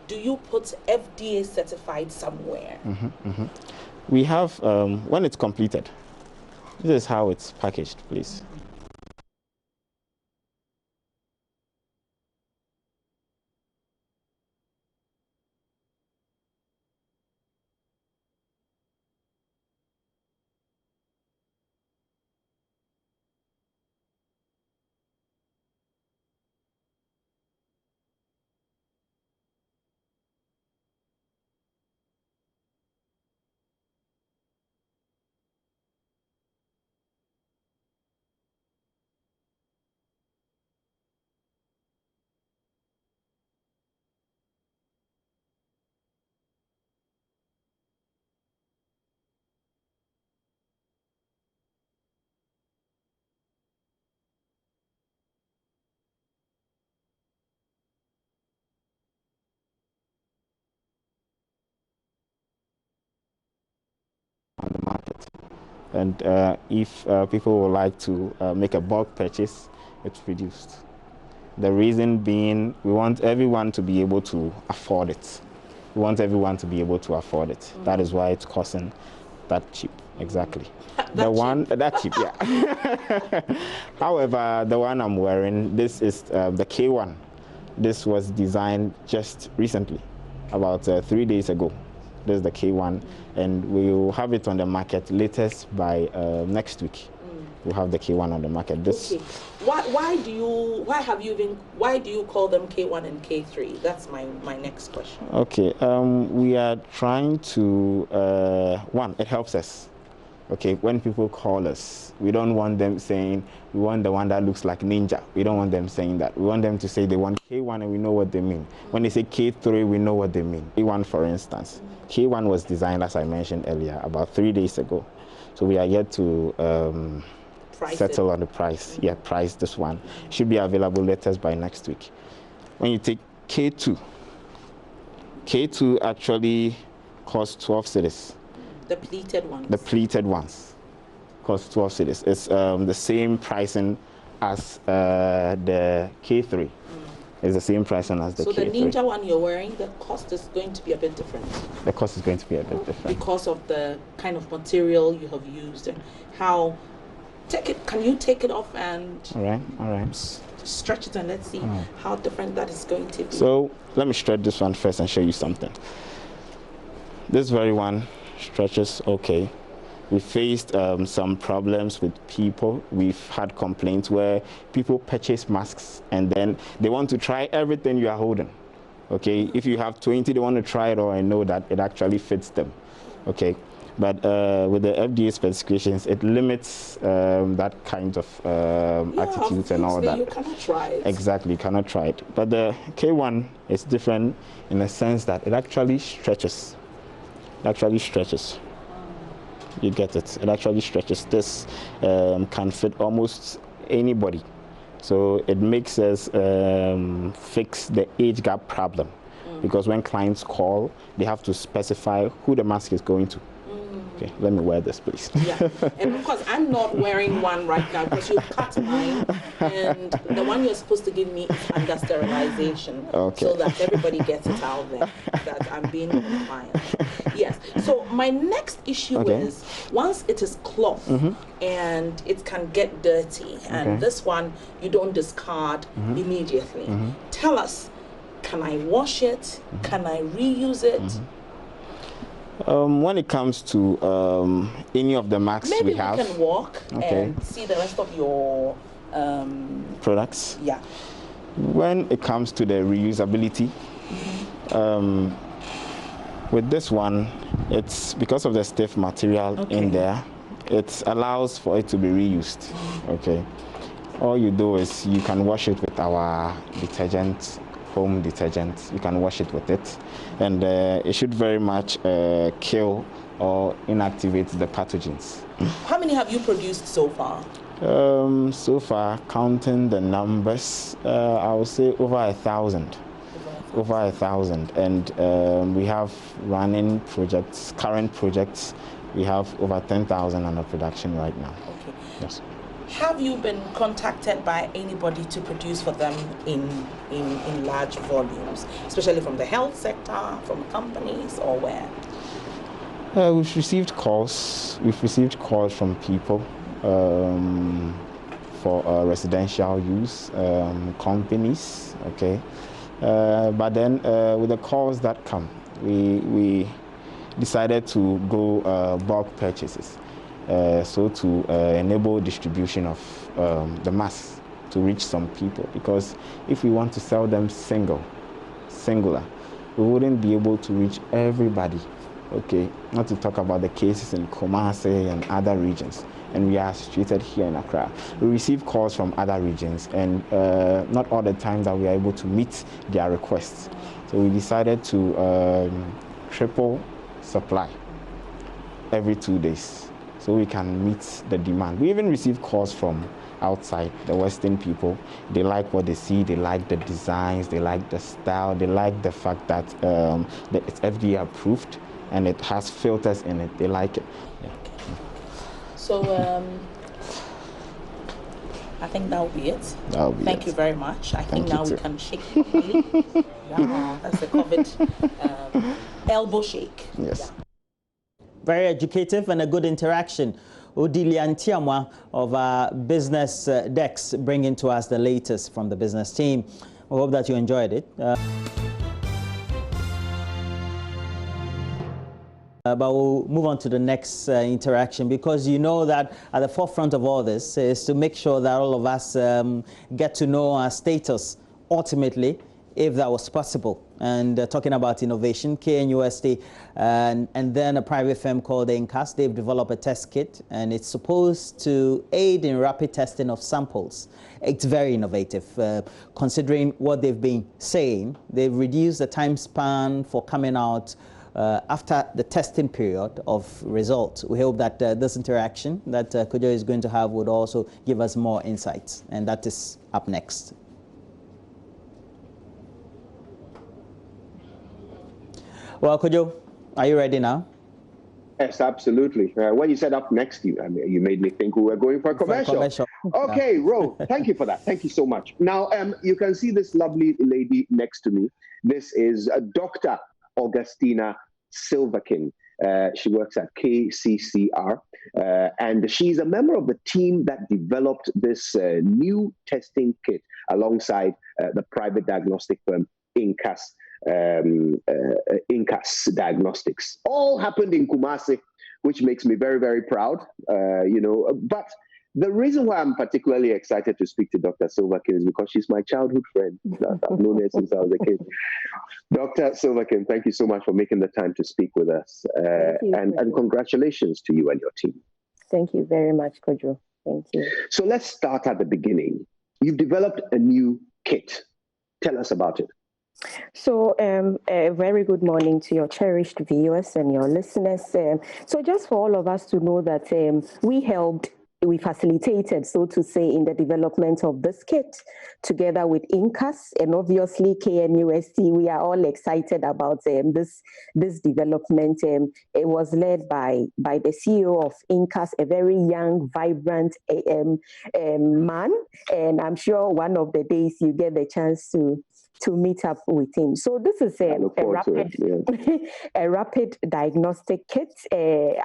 do you put FDA certified somewhere? We have, when it's completed, this is how it's packaged, please. On the market, and if people would like to make a bulk purchase, it's reduced. The reason being, we want everyone to be able to afford it. We want everyone to be able to afford it. That is why it's costing that cheap. Exactly. That cheap, yeah. However, the one I'm wearing, this is the K1. This was designed just recently, about 3 days ago. This is the K1, and we will have it on the market latest by next week. We'll have the K1 on the market. This. Okay. Why do you call them K1 and K3? That's my next question. Okay. We are trying to one. It helps us. Okay. When people call us, we don't want them saying we want the one that looks like Ninja. We don't want them saying that. We want them to say they want K1 and we know what they mean. When they say K3, we know what they mean. K1, for instance. K1 was designed, as I mentioned earlier, about 3 days ago. So we are yet to settle on the price. Yeah, price this one. Should be available latest by next week. When you take K2, K2 actually costs 12 cedis. The pleated ones. The pleated ones cost 12 cedis. It's the same pricing as the K3. It's the same pricing as the K3. So the Ninja one you're wearing, the cost is going to be a bit different. The cost is going to be a bit different. Because of the kind of material you have used and how. Can you take it off and all right. Stretch it and let's see how different that is going to be. So let me stretch this one first and show you something. This very one stretches okay. We faced some problems with people. We've had complaints where people purchase masks and then they want to try everything you are holding. Okay, if you have 20, they want to try it all and know that it actually fits them. Okay. But with the FDA specifications, it limits that kind of attitude and all that. You cannot try it. Exactly, you cannot try it. But the K1 is different in the sense that it actually stretches. It actually stretches. You get it. It actually stretches. This can fit almost anybody. So it makes us fix the age gap problem. Because when clients call, they have to specify who the mask is going to. Okay, let me wear this, please. Yeah, and of course, I'm not wearing one right now because you cut mine, and the one you're supposed to give me is under sterilization, so that everybody gets it out there, that I'm being compliant. Yes, so my next issue is, once it is cloth, and it can get dirty, and this one you don't discard immediately. Tell us, can I wash it? Can I reuse it? When it comes to any of the masks we have, maybe we can walk and see the rest of your products. Yeah. When it comes to the reusability, with this one, it's because of the stiff material in there. It allows for it to be reused. Okay. All you do is you can wash it with our detergent home detergent. You can wash it with it, and it should very much kill or inactivate the pathogens. How many have you produced so far? So far, counting the numbers, I would say over 1,000. Over 1,000, and we have running projects, current projects. We have over 10,000 under production right now. Okay. Yes. Have you been contacted by anybody to produce for them in large volumes, especially from the health sector, from companies, or where? We've received calls. We've received calls from people for residential use, companies. Okay, but then with the calls that come, we decided to go bulk purchases. So to enable distribution of the mass to reach some people, because if we want to sell them singular, we wouldn't be able to reach everybody. Okay, not to talk about the cases in Kumasi and other regions, and we are situated here in Accra. We receive calls from other regions, and not all the time that we are able to meet their requests. So we decided to triple supply every 2 days, so we can meet the demand. We even receive calls from outside, the Western people. They like what they see, they like the designs, they like the style, they like the fact that it's FDA approved and it has filters in it. They like it. Yeah. So I think that will be it. Thank you very much. I think now we can shake properly. Wow, that's the COVID elbow shake. Yes. Yeah. Very educative and a good interaction. Odilia Ntiamwa of our business decks bringing to us the latest from the business team. We hope that you enjoyed it. But we'll move on to the next interaction, because you know that at the forefront of all this is to make sure that all of us get to know our status ultimately, if that was possible. And talking about innovation, KNUST and then a private firm called INCAS, they've developed a test kit, and it's supposed to aid in rapid testing of samples. It's very innovative, considering what they've been saying. They've reduced the time span for coming out after the testing period of results. We hope that this interaction that Kojo is going to have would also give us more insights, and that is up next. Well, Kojo, are you ready now? Yes, absolutely. When you said up next, you made me think we were going for a commercial. Okay, Ro, thank you for that. Thank you so much. Now, you can see this lovely lady next to me. This is Dr. Augustina Silverkin. She works at KCCR, and she's a member of the team that developed this new testing kit alongside the private diagnostic firm INCAS. INCAS Diagnostics. All happened in Kumasi, which makes me very, very proud, But the reason why I'm particularly excited to speak to Dr. Silverkin is because she's my childhood friend. I've known her since I was a kid. Dr. Silverkin, thank you so much for making the time to speak with us. And congratulations to you and your team. Thank you very much, Kojo. Thank you. So let's start at the beginning. You've developed a new kit. Tell us about it. So a very good morning to your cherished viewers and your listeners. So just for all of us to know that we facilitated, so to say, in the development of this kit together with INCAS and obviously KNUST. We are all excited about this development. It was led by the CEO of INCAS, a very young, vibrant man, and I'm sure one of the days you get the chance to meet up with him. So this is a rapid diagnostic kit.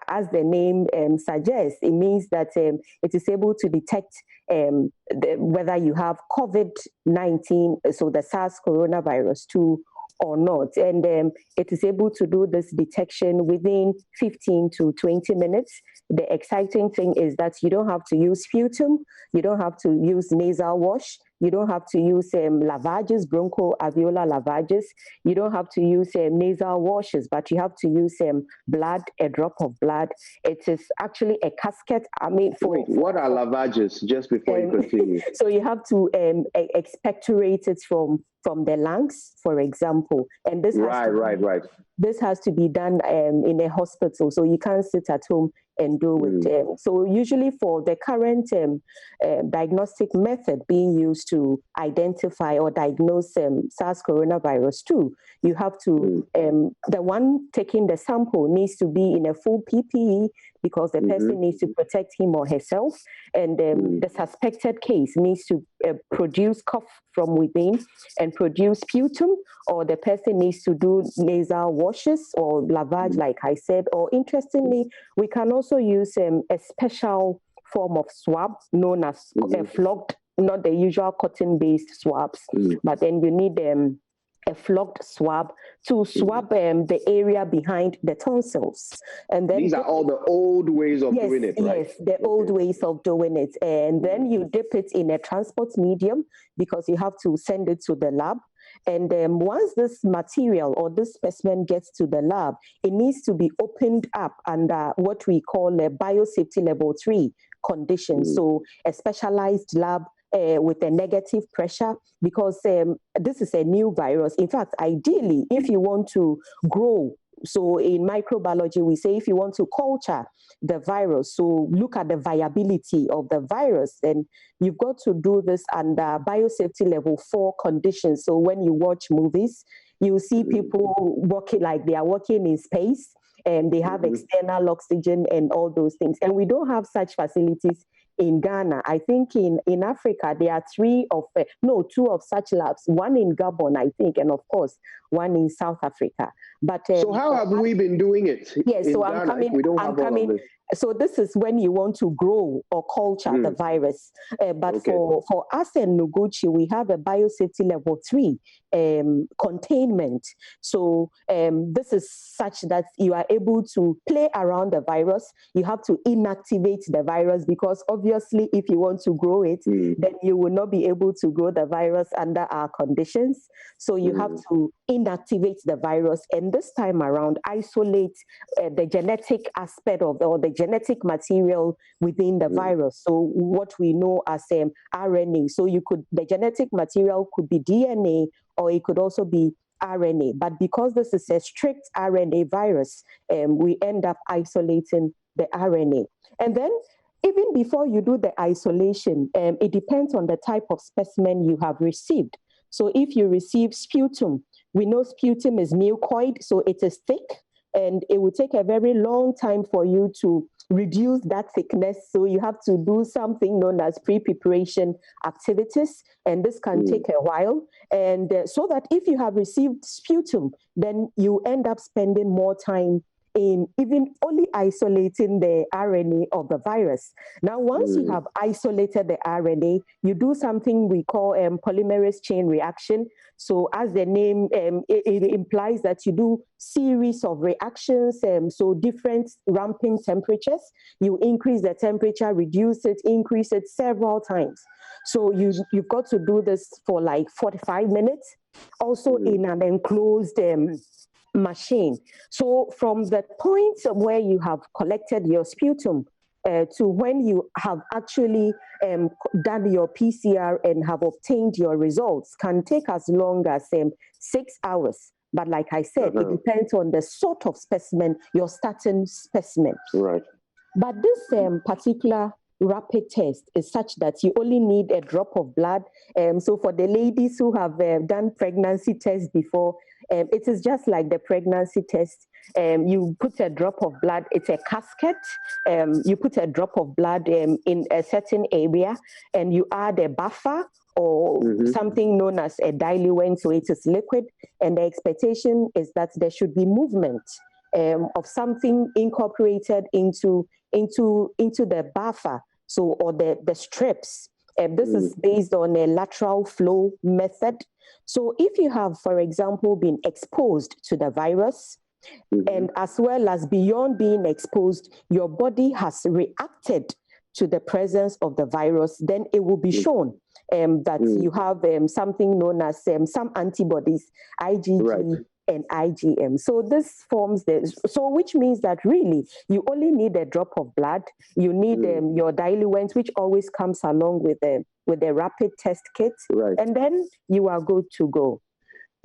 As the name suggests, it means that it is able to detect whether you have COVID-19, so the SARS coronavirus 2 or not. And it is able to do this detection within 15 to 20 minutes. The exciting thing is that you don't have to use sputum, you don't have to use nasal wash, you don't have to use lavages, bronchoalveolar lavages, you don't have to use nasal washes, but you have to use blood, a drop of blood. It is actually a casket. What are lavages, just before you continue? So you have to expectorate it from from the lungs, for example. And this This has to be done in a hospital, so you can't sit at home and do it. So usually for the current diagnostic method being used to identify or diagnose SARS coronavirus 2, you have to, the one taking the sample needs to be in a full PPE because the person needs to protect him or herself. And the suspected case needs to produce cough from within and produce sputum, or the person needs to do nasal washes or lavage, like I said. Or interestingly, we can also use a special form of swab known as flogged, not the usual cotton-based swabs, but then you need a flogged swab to swab the area behind the tonsils. And then these are all the old ways of doing it, right? Yes, the old ways of doing it. And then you dip it in a transport medium because you have to send it to the lab. And once this material or this specimen gets to the lab, it needs to be opened up under what we call a biosafety level 3 condition. So a specialized lab with a negative pressure, because this is a new virus. In fact, ideally, if you want to grow, so in microbiology, we say if you want to culture the virus, so look at the viability of the virus, then you've got to do this under biosafety level 4 conditions. So when you watch movies, you see people walking like they are walking in space, and they have external oxygen and all those things. And we don't have such facilities in Ghana. I think in Africa, there are 2 of such labs, one in Gabon, I think, and of course, one in South Africa. But so how have we been doing it? Yes, so Ghana, I'm coming. So this is when you want to grow or culture the virus. But for us and Noguchi, we have a biosafety level 3 containment. So this is such that you are able to play around the virus. You have to inactivate the virus, because obviously if you want to grow it, then you will not be able to grow the virus under our conditions. So you have to inactivate the virus, and this time around isolate the genetic aspect of or the genetic material within the virus. So what we know as RNA. So the genetic material could be DNA, or it could also be RNA. But because this is a strict RNA virus, we end up isolating the RNA. And then even before you do the isolation, it depends on the type of specimen you have received. So if you receive sputum, we know sputum is mucoid, so it is thick, and it will take a very long time for you to reduce that thickness. So you have to do something known as pre-preparation activities, and this can take a while. And so that if you have received sputum, then you end up spending more time in even only isolating the RNA of the virus. Now, once you have isolated the RNA, you do something we call polymerase chain reaction. So as the name, it implies that you do series of reactions, so different ramping temperatures. You increase the temperature, reduce it, increase it several times. So you've got to do this for like 45 minutes, also in an enclosed machine. So from the point where you have collected your sputum to when you have actually done your PCR and have obtained your results can take as long as 6 hours. But like I said, it depends on the sort of specimen, your starting specimen. Right. But this particular rapid test is such that you only need a drop of blood. So for the ladies who have done pregnancy tests before, it is just like the pregnancy test. You put a drop of blood, it's a casket. You put a drop of blood in a certain area, and you add a buffer or something known as a diluent, so it is liquid. And the expectation is that there should be movement of something incorporated into the buffer, so or the strips. This is based on a lateral flow method. So if you have, for example, been exposed to the virus, and as well as beyond being exposed, your body has reacted to the presence of the virus, then it will be shown that you have something known as some antibodies, IgG and IgM. So this forms which means that really you only need a drop of blood. You need your diluent, which always comes along with the rapid test kit, and then you are good to go.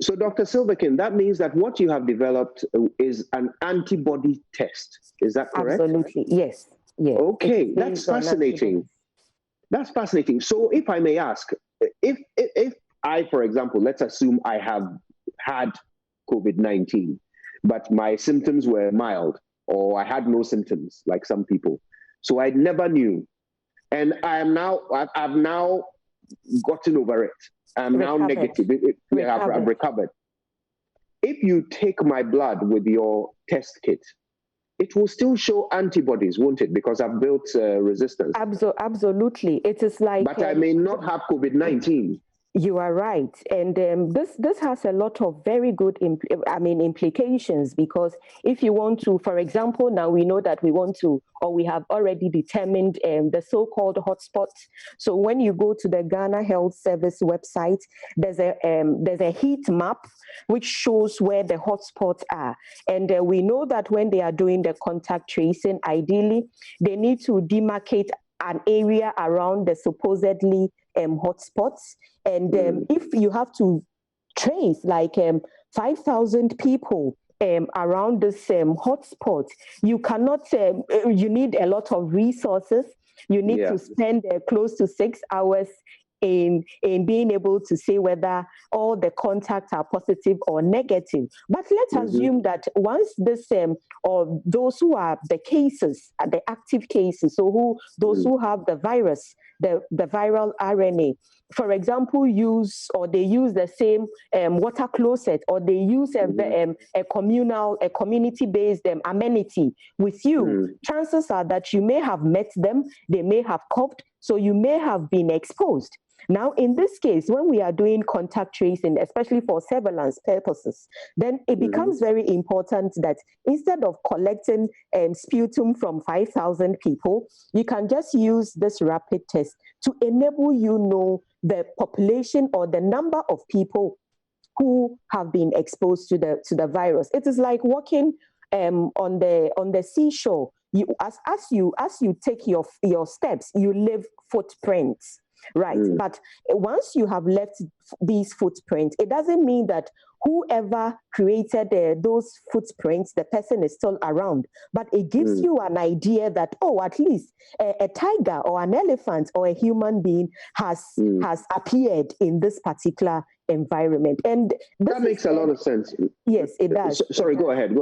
So, Dr. Silverkin, that means that what you have developed is an antibody test. Is that correct? Absolutely, yes. Yes. Okay, that's fascinating. That's fascinating. So, if I may ask, if I, for example, let's assume I have had COVID-19, but my symptoms were mild, or I had no symptoms, like some people. So I never knew, and I've now gotten over it. I'm now negative. I've recovered. If you take my blood with your test kit, it will still show antibodies, won't it? Because I've built resistance. Absolutely. It is like... But I may not have COVID-19. You are right, and this has a lot of very good implications, because if you want to, for example, now we know that we have already determined the so-called hotspots. So when you go to the Ghana Health Service website, there's a heat map which shows where the hotspots are, and we know that when they are doing the contact tracing, ideally they need to demarcate an area around the supposedly hotspots. And if you have to trace like 5,000 people around this hotspot, you cannot, you need a lot of resources. You need to spend close to 6 hours in being able to say whether all the contacts are positive or negative. But let's assume that once this, or those who are the cases, the active cases, so those who have the virus, the viral RNA, for example, they use the same water closet, or they use a community-based amenity with you, chances are that you may have met them, they may have coughed, so you may have been exposed. Now, in this case, when we are doing contact tracing, especially for surveillance purposes, then it becomes very important that instead of collecting sputum from 5,000 people, you can just use this rapid test to enable you know the population or the number of people who have been exposed to the virus. It is like walking on the seashore. As you take your steps, you leave footprints. Right, but once you have left these footprints, it doesn't mean that whoever created those footprints, the person is still around, but it gives you an idea that, oh, at least a tiger or an elephant or a human being has appeared in this particular environment. And that makes a lot of sense. Yes, it does. Sorry, go ahead.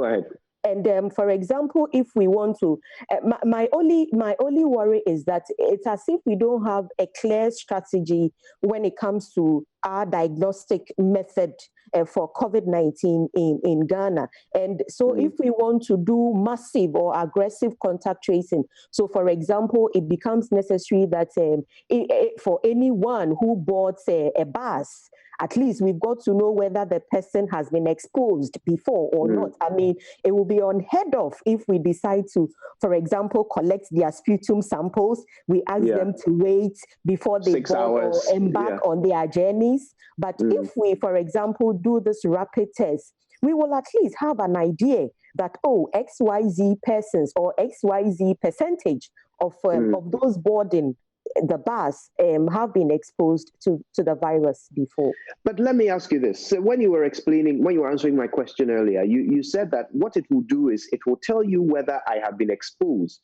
And for example, if we want to, my only worry is that it's as if we don't have a clear strategy when it comes to our diagnostic method for COVID-19 in Ghana. And so if we want to do massive or aggressive contact tracing, so for example, it becomes necessary that for anyone who boards a bus, at least we've got to know whether the person has been exposed before or not. I mean, it will be unheard of if we decide to, for example, collect their sputum samples. We ask them to wait before they board or embark on their journeys. But if we, for example, do this rapid test, we will at least have an idea that, oh, XYZ persons or XYZ percentage of those boarding the bus have been exposed to the virus before. But let me ask you this. So when you were answering my question earlier, you said that what it will do is it will tell you whether I have been exposed.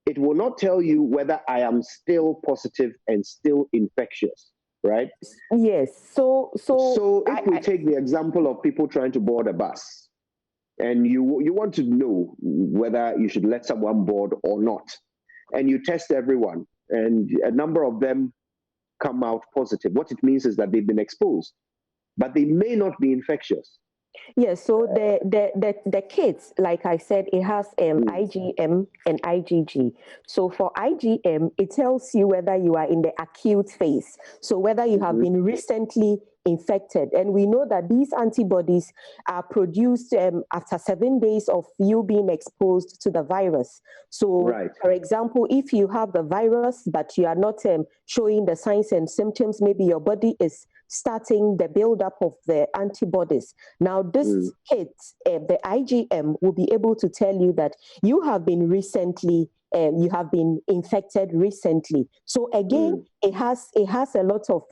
It will not tell you whether I am still positive and still infectious, right? Yes. So if we take the example of people trying to board a bus, and you want to know whether you should let someone board or not, and you test everyone, and a number of them come out positive. What it means is that they've been exposed, but they may not be infectious. Yes, so the kits, like I said, it has IgM and IgG. So for IgM, it tells you whether you are in the acute phase, so whether you have been recently infected. And we know that these antibodies are produced after 7 days of you being exposed to the virus. So, for example, if you have the virus, but you are not showing the signs and symptoms, maybe your body is starting the buildup of the antibodies. Now, this kit, the IgM, will be able to tell you that you have been you have been infected recently. So again, it has a lot of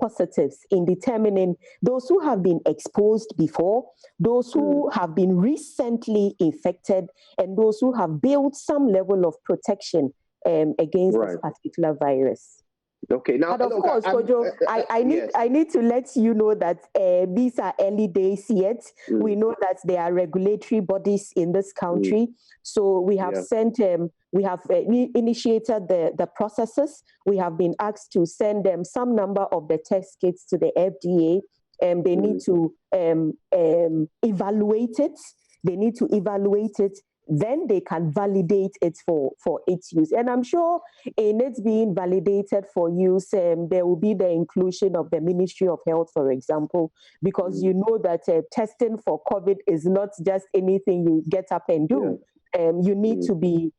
positives in determining those who have been exposed before, those who have been recently infected, and those who have built some level of protection against this particular virus. Okay, now, but of course, Kojo, I need to let you know that these are early days yet. We know that there are regulatory bodies in this country, so we have sent we have initiated the processes. We have been asked to send them some number of the test kits to the FDA, and they need to evaluate it. They need to evaluate it. Then they can validate it for its use. And I'm sure in it being validated for use, there will be the inclusion of the Ministry of Health, for example, because you know that testing for COVID is not just anything you get up and do. You need to be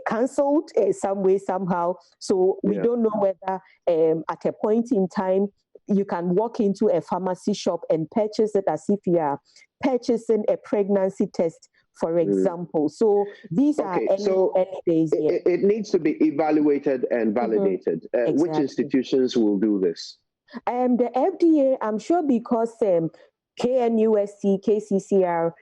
cancelled some way, somehow. So we don't know whether at a point in time, you can walk into a pharmacy shop and purchase it as if you are purchasing a pregnancy test, for example. So these are early days. It needs to be evaluated and validated. Exactly. Which institutions will do this? The FDA, I'm sure, because KNUST, KCCR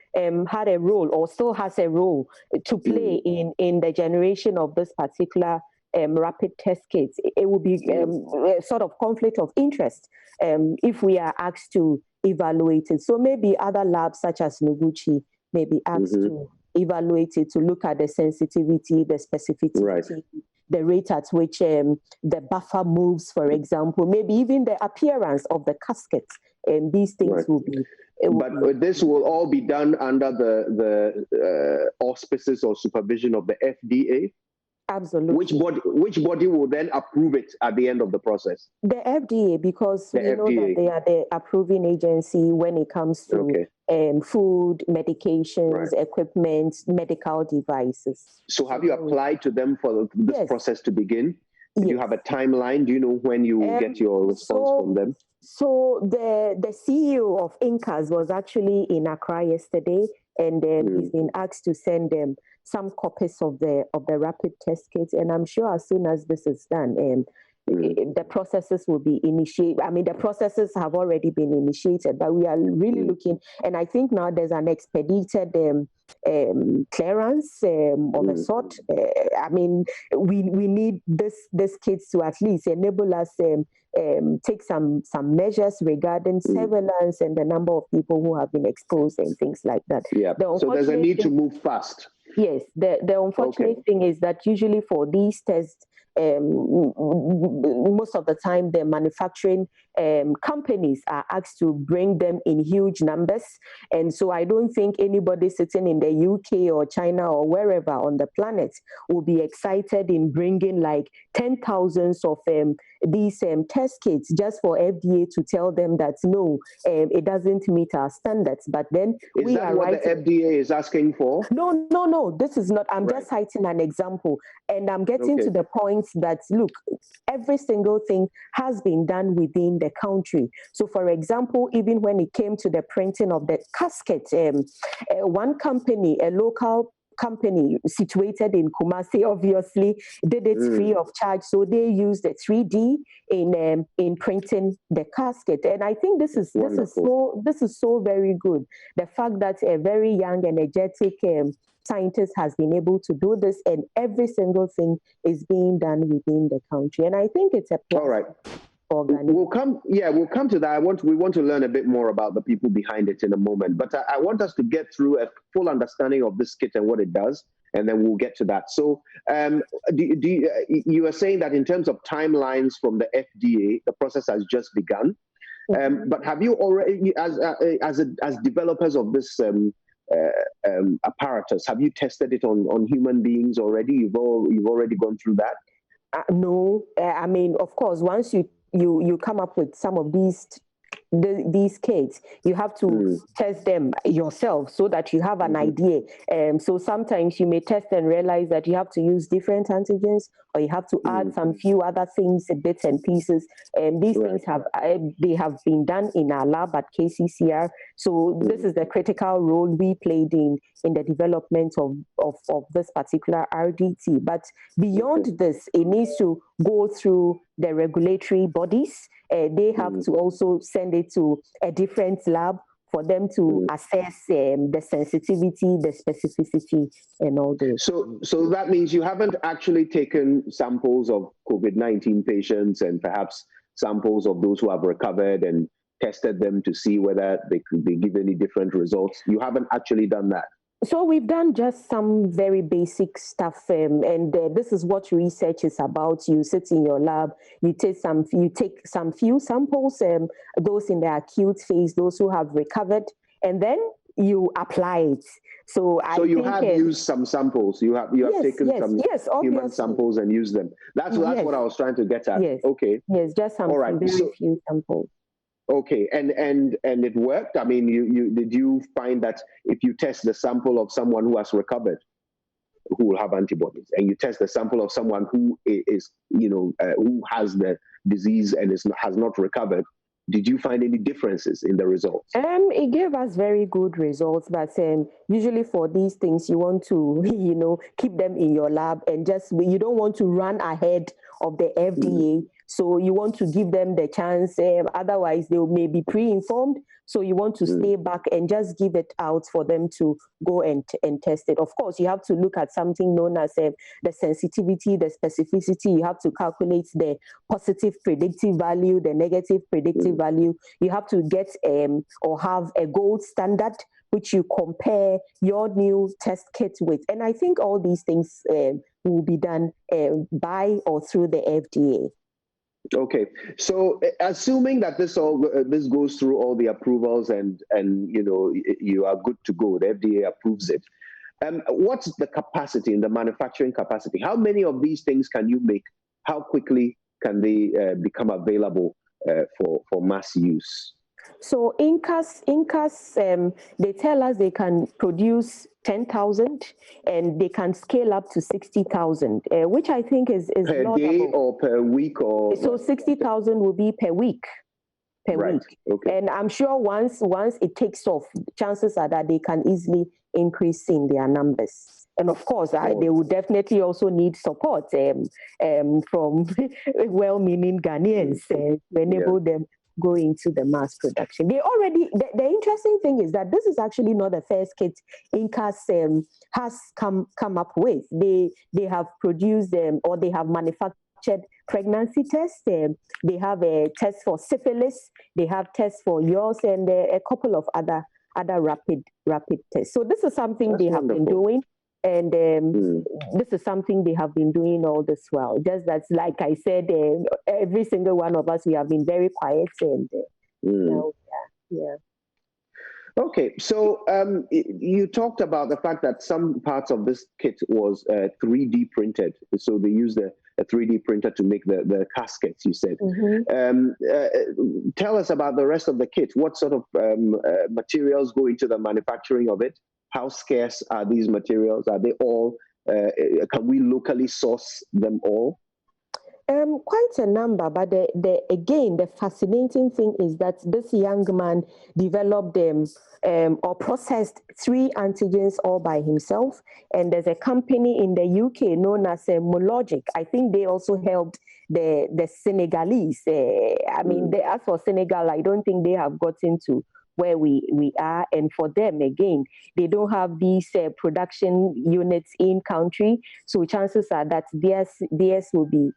had a role, or still has a role to play in the generation of this particular rapid test kits. It will be a sort of conflict of interest if we are asked to evaluate it. So maybe other labs such as Noguchi may be asked to evaluate it, to look at the sensitivity, the specificity, the rate at which the buffer moves, for example, maybe even the appearance of the casket. And these things will be. But this will all be done under the auspices or supervision of the FDA? Absolutely. Which body will then approve it at the end of the process? The FDA, because we know that they are the approving agency when it comes to food, medications, equipment, medical devices. So have you applied to them for this process to begin? Do you have a timeline? Do you know when you will get your response from them? So the CEO of INCAS was actually in Accra yesterday, and he's been asked to send them some copies of the rapid test kits. And I'm sure as soon as this is done, the processes will be initiated. I mean, the processes have already been initiated, but we are really looking, and I think now there's an expedited clearance of a sort. I mean, we need this kits to at least enable us take some measures regarding surveillance and the number of people who have been exposed and things like that. Yeah. So there's a need to move fast. Yes. The unfortunate thing is that usually for these tests, most of the time the manufacturing companies are asked to bring them in huge numbers, and so I don't think anybody sitting in the UK or China or wherever on the planet will be excited in bringing like 10,000s of these test kits just for FDA to tell them that no, it doesn't meet our standards. But then is that what the FDA is asking for? No, this is not. I'm just citing an example, and I'm getting to the point that look, every single thing has been done within the country. So for example, even when it came to the printing of the casket, one company, a local company situated in Kumasi, obviously did it free of charge. So they used the 3D in printing the casket, and I think this is so very good. The fact that a very young, energetic scientist has been able to do this, and every single thing is being done within the country, and I think it's a all right. We'll come to that. We want to learn a bit more about the people behind it in a moment, but I want us to get through a full understanding of this kit and what it does, and then we'll get to that. So you are saying that in terms of timelines from the FDA, the process has just begun, but have you already, as developers of this apparatus, have you tested it on human beings already? You've already gone through that? No, I mean, of course, once you come up with some of these kits, you have to test them yourself so that you have an idea. So sometimes you may test and realize that you have to use different antigens or you have to add some few other things, bits and pieces. And these things have been done in our lab at KCCR. So this is the critical role we played in the development of this particular RDT. But beyond this, it needs to go through the regulatory bodies. They have to also send it to a different lab for them to assess the sensitivity, the specificity, and all this. So that means you haven't actually taken samples of COVID-19 patients and perhaps samples of those who have recovered and tested them to see whether they give any different results. You haven't actually done that. So we've done just some very basic stuff, and this is what research is about. You sit in your lab, you take some few samples, those in the acute phase, those who have recovered, and then you apply it. So you have used some samples. You have taken some human samples and used them. That's what I was trying to get at. Yes. Okay. Yes, just some very few samples. Okay, and it worked. I mean, did you find that if you test the sample of someone who has recovered, who will have antibodies, and you test the sample of someone who is who has the disease and has not recovered, did you find any differences in the results? It gave us very good results, but usually for these things, you want to keep them in your lab and you don't want to run ahead of the FDA. So you want to give them the chance, otherwise they may be pre-informed. So you want to stay back and just give it out for them to go and test it. Of course, you have to look at something known as the sensitivity, the specificity. You have to calculate the positive predictive value, the negative predictive value. You have to get or have a gold standard which you compare your new test kit with. And I think all these things will be done by or through the FDA. Okay, so assuming that this goes through all the approvals and you are good to go, the FDA approves it. What's the capacity in the manufacturing capacity? How many of these things can you make? How quickly can they become available for mass use? So Incas, they tell us they can produce 10,000 and they can scale up to 60,000, which I think is per laudable. Day or per week or so 60,000 will be per week. Week. Okay. And I'm sure once it takes off, chances are that they can easily increase in their numbers. And of course, they will definitely also need support from well-meaning Ghanaians to enable them go into the mass production. They already, the interesting thing is that this is actually not the first kit Incas has come up with. They have produced or they have manufactured pregnancy tests. They have a test for syphilis. They have tests for yours and a couple of other rapid tests. So this is something they have been doing. And this is something they have been doing all this while. Just that, like I said, every single one of us, we have been very quiet. And Okay, so you talked about the fact that some parts of this kit was 3D printed. So they used a 3D printer to make the caskets, you said. Tell us about the rest of the kit. What sort of materials go into the manufacturing of it? How scarce are these materials? Are they all, can we locally source them all? Quite a number, but again, the fascinating thing is that this young man developed or processed 3 antigens all by himself. And there's a company in the UK known as Mologic. I think they also helped the Senegalese. As for Senegal, I don't think they have gotten to where we are, and for them again, they don't have these production units in country, so chances are that theirs will be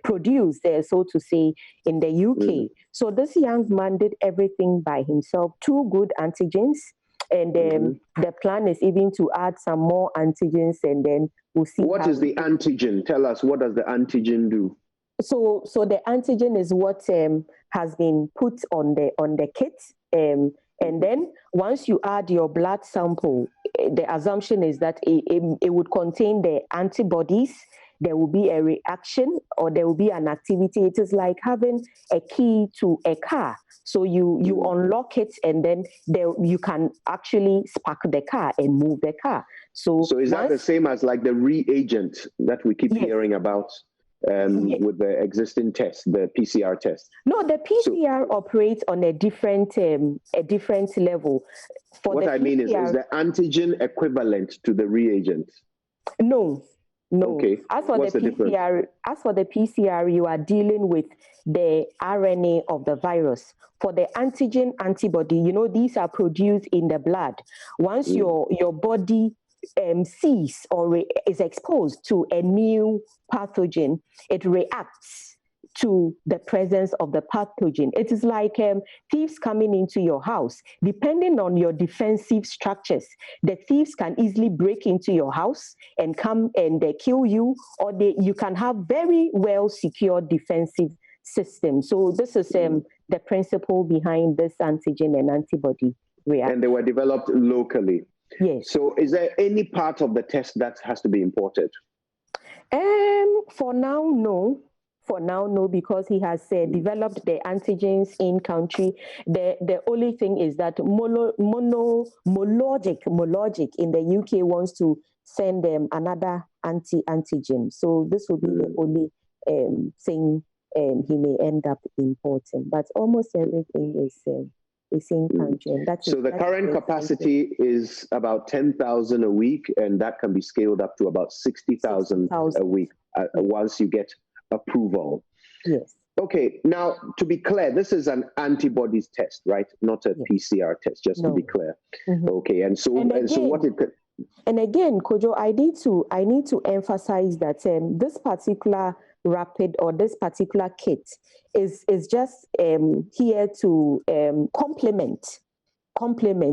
produced, so to say, in the UK. So this young man did everything by himself, 2 good antigens, and the plan is even to add some more antigens, and then we'll see. What is the antigen? Tell us, what does the antigen do? So the antigen is what has been put on the kit. And then once you add your blood sample, the assumption is that it would contain the antibodies, there will be a reaction or there will be an activity. It is like having a key to a car. So you unlock it and then you can actually spark the car and move the car. So is that the same as like the reagent that we keep hearing about with the existing test, the PCR test? No, the PCR operates on a different level. What I mean is the antigen equivalent to the reagent? No. Okay. As for the PCR, you are dealing with the RNA of the virus. For the antigen antibody, these are produced in the blood. Once your body sees or is exposed to a new pathogen, it reacts to the presence of the pathogen. It is like thieves coming into your house. Depending on your defensive structures, the thieves can easily break into your house and come and kill you, or you can have very well secured defensive systems. So this is the principle behind this antigen and antibody reaction. And they were developed locally. Yes. So is there any part of the test that has to be imported? For now, no. For now, no, because he has developed the antigens in country. The only thing is that Mologic in the UK wants to send them another antigen. So this will be the only thing he may end up importing. But almost everything is in country. And so the current capacity is about 10,000 a week, and that can be scaled up to about 60,000 a week once you get approval. Yes. Okay, now to be clear, this is an antibodies test, right? Not a PCR test, just to be clear. Okay, and so what it could. And again, Kojo, I need to emphasize that this particular rapid or this particular kit is just here to complement.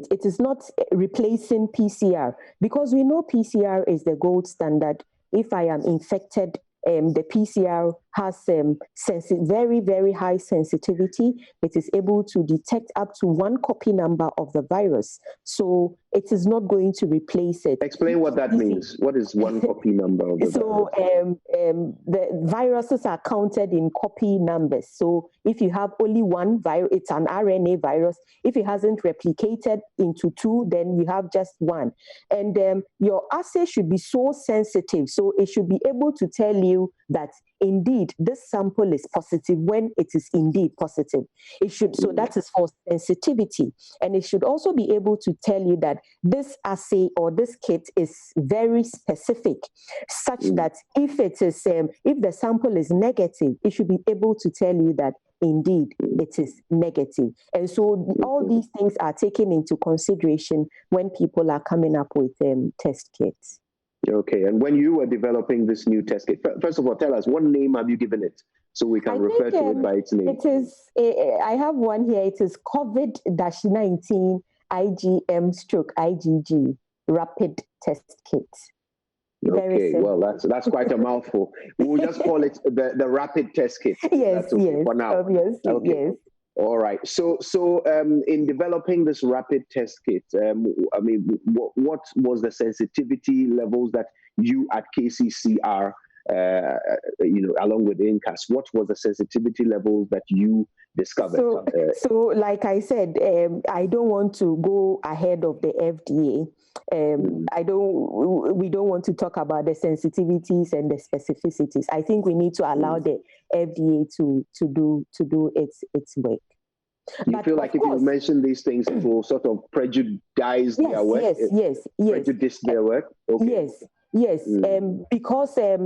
It is not replacing PCR, because we know PCR is the gold standard. If I am infected, the PCR has very, very high sensitivity. It is able to detect up to 1 copy number of the virus. So it is not going to replace it. Explain what that means. What is 1 copy number of the virus? So the viruses are counted in copy numbers. So if you have only one virus, it's an RNA virus. If it hasn't replicated into 2, then you have just 1. And your assay should be so sensitive. So it should be able to tell you that indeed this sample is positive when it is indeed positive. It should, so that is for sensitivity. And it should also be able to tell you that this assay or this kit is very specific, such that if it is if the sample is negative, it should be able to tell you that indeed it is negative. And so all these things are taken into consideration when people are coming up with test kits. Okay, and when you were developing this new test kit, first of all, tell us, what name have you given it so we can refer to it by its name? It is, I have one here, it is COVID-19 IgM/IgG Rapid Test Kit. Okay, well, that's quite a mouthful. We'll just call it the Rapid Test Kit. Yes, yes, for now. Obviously, yes. All right. So, in developing this rapid test kit, I mean, what was the sensitivity levels that you at KCCR, along with INCAS, what was the sensitivity levers that you discovered? So, like I said, I don't want to go ahead of the FDA. We don't want to talk about the sensitivities and the specificities. I think we need to allow the FDA to do its work. You feel like if you mention these things, it will sort of prejudice their work? Yes. Prejudice their work? Okay. Yes, because, I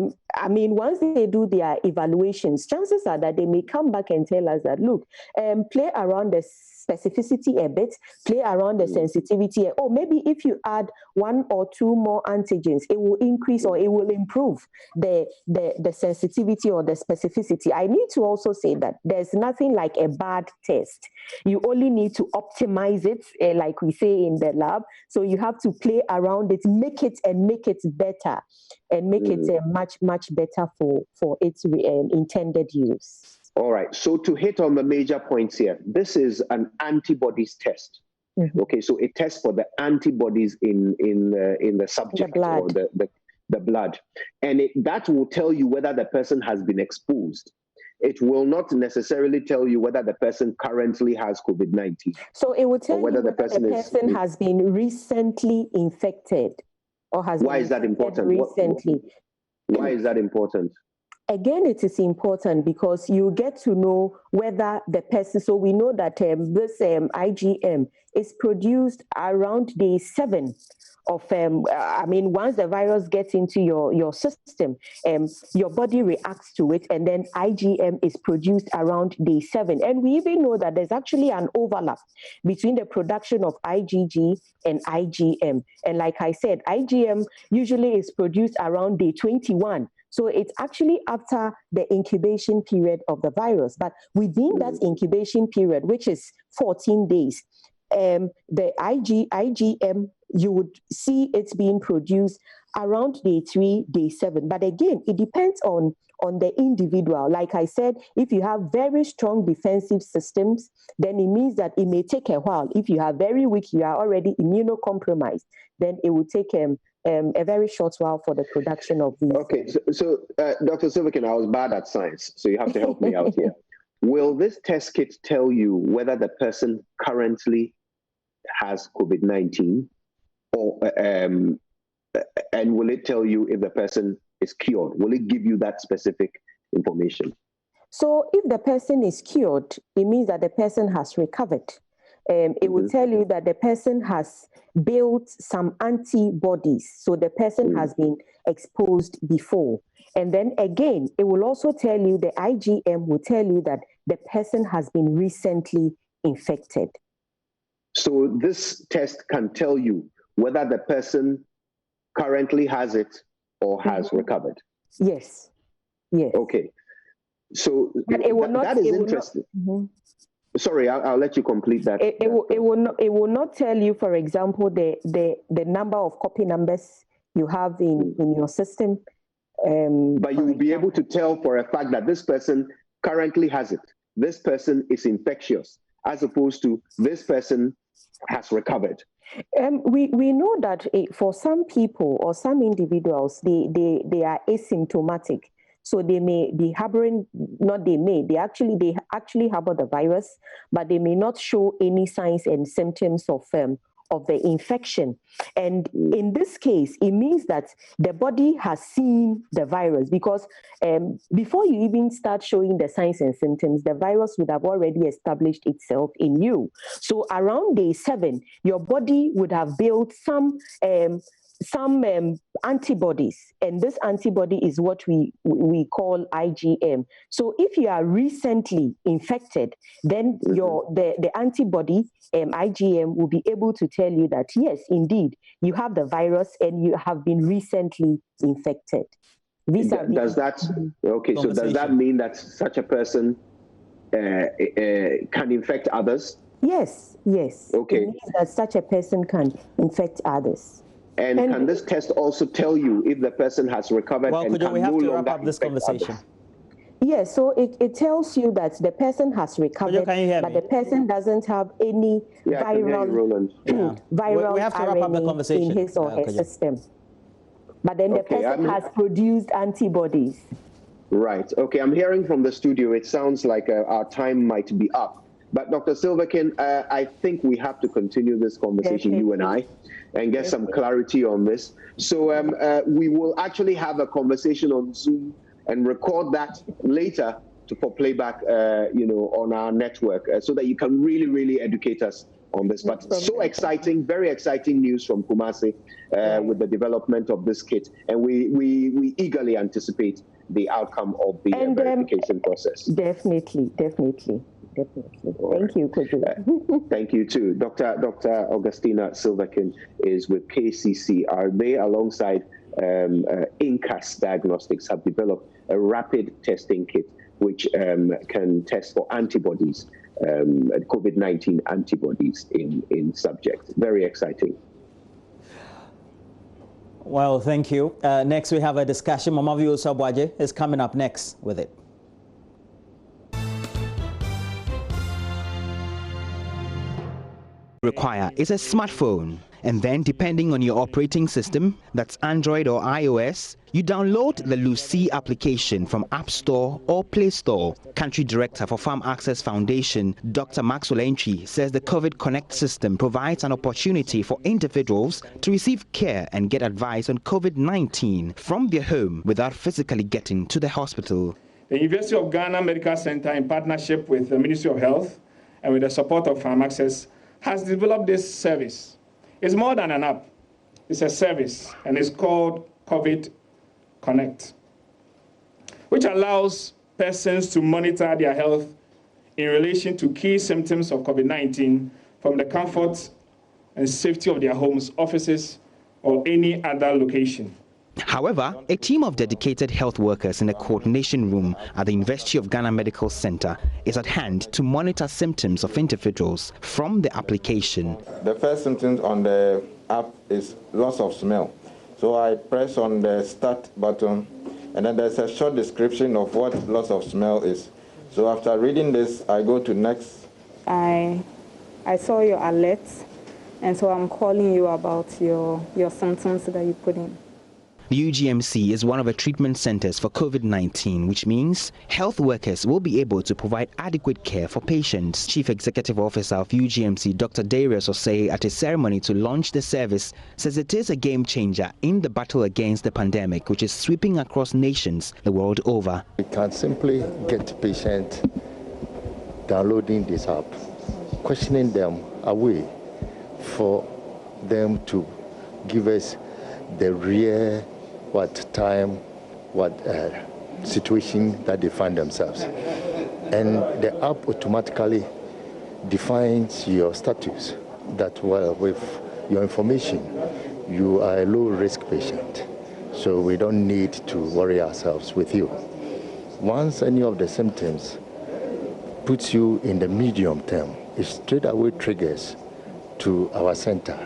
mean, once they do their evaluations, chances are that they may come back and tell us that, look, play around the specificity a bit, play around the sensitivity, or maybe if you add 1 or 2 more antigens, it will increase or it will improve the sensitivity or the specificity. I need to also say that there's nothing like a bad test. You only need to optimize it, like we say in the lab. So you have to play around it, make it better, and make it much better for its intended use. All right. So to hit on the major points here, this is an antibodies test. Okay, so it tests for the antibodies in the subject, or the blood. And that will tell you whether the person has been exposed. It will not necessarily tell you whether the person currently has COVID-19. So it will tell whether you whether the person has been recently infected or has Why been is that important? Recently. Why is that important? Again, it is important because you get to know whether the person, so we know that this IgM is produced around day 7 of, once the virus gets into your system, your body reacts to it, and then IgM is produced around day 7. And we even know that there's actually an overlap between the production of IgG and IgM. And like I said, IgM usually is produced around day 21. So it's actually after the incubation period of the virus. But within that incubation period, which is 14 days, the IgM, you would see it's being produced around day 3, day 7. But again, it depends on the individual. Like I said, if you have very strong defensive systems, then it means that it may take a while. If you are very weak, you are already immunocompromised, then it will take a very short while for the production of these. Okay, so Dr. Silverkin, I was bad at science, so you have to help me out here. Will this test kit tell you whether the person currently has COVID-19, or and will it tell you if the person is cured? Will it give you that specific information? So if the person is cured, it means that the person has recovered. It will tell you that the person has built some antibodies, so the person has been exposed before. And then again, it will also tell you, the IgM will tell you that the person has been recently infected. So this test can tell you whether the person currently has it or has recovered? Yes. Yes. Okay. So but it will not, that is interesting. Sorry, I'll let you complete that. It will not tell you, for example, the number of copy numbers you have in your system. But you will be able to tell for a fact that this person currently has it. This person is infectious, as opposed to this person has recovered. We know that for some people or some individuals, they are asymptomatic. So they may be harboring, they actually harbor the virus, but they may not show any signs and symptoms of the infection. And in this case, it means that the body has seen the virus, because before you even start showing the signs and symptoms, the virus would have already established itself in you. So around day 7, your body would have built some antibodies, and this antibody is what we call IgM. So if you are recently infected, then the antibody IgM will be able to tell you that yes, indeed, you have the virus and you have been recently infected. Does that So does that mean that such a person can infect others? Yes. Okay. It means that such a person can infect others. And can this test also tell you if the person has recovered? Well, and we have to wrap up this conversation. Yes, so it tells you that the person has recovered, but the person doesn't have any viral we have to wrap up the conversation in his or her system. But then the person has produced antibodies. Right. Okay, I'm hearing from the studio, it sounds like our time might be up. But Dr. Silverkin, I think we have to continue this conversation, you and I, and get some clarity on this. So we will actually have a conversation on Zoom and record that later for playback, on our network, so that you can really, really educate us on this. But so exciting, very exciting news from Kumasi with the development of this kit. And we eagerly anticipate the outcome of the verification process. Definitely. Thank you, Kojo. Thank you too. Dr. Augustina Silverkin is with KCC. They, alongside Incas Diagnostics, have developed a rapid testing kit which can test for antibodies, COVID-19 antibodies in subjects. Very exciting. Well, thank you. Next, we have a discussion. Mamavio Sabwaje is coming up next with it. Require is a smartphone, And then, depending on your operating system, that's Android or iOS, you download the Lucy application from App Store or Play Store. Country Director for Farm Access Foundation, Dr. Maxwell Entry, says the COVID Connect system provides an opportunity for individuals to receive care and get advice on COVID-19 from their home without physically getting to the hospital. The University of Ghana Medical Center, in partnership with the Ministry of Health and with the support of Farm Access, has developed this service. It's more than an app. It's a service, and it's called COVID Connect, which allows persons to monitor their health in relation to key symptoms of COVID-19 from the comfort and safety of their homes, offices, or any other location. However, a team of dedicated health workers in a coordination room at the University of Ghana Medical Center is at hand to monitor symptoms of individuals from the application. The first symptom on the app is loss of smell. So I press on the start button, and then there's a short description of what loss of smell is. So after reading this, I go to next. I saw your alert, and so I'm calling you about your symptoms that you put in. The UGMC is one of the treatment centers for COVID-19, which means health workers will be able to provide adequate care for patients. Chief Executive Officer of UGMC, Dr. Darius Osei, at a ceremony to launch the service, says it is a game changer in the battle against the pandemic, which is sweeping across nations the world over. We can simply get patients downloading this app, questioning them away for them to give us the real situation that they find themselves. And the app automatically defines your status, that with your information, you are a low-risk patient. So we don't need to worry ourselves with you. Once any of the symptoms puts you in the medium term, it straight away triggers to our center.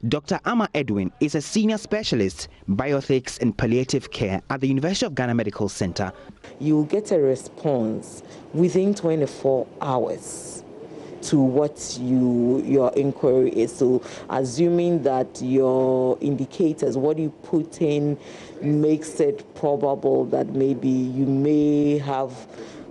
Dr. Ama Edwin is a senior specialist, bioethics and palliative care at the University of Ghana Medical Center. You get a response within 24 hours to what your inquiry is. So assuming that your indicators, what you put in, makes it probable that maybe you may have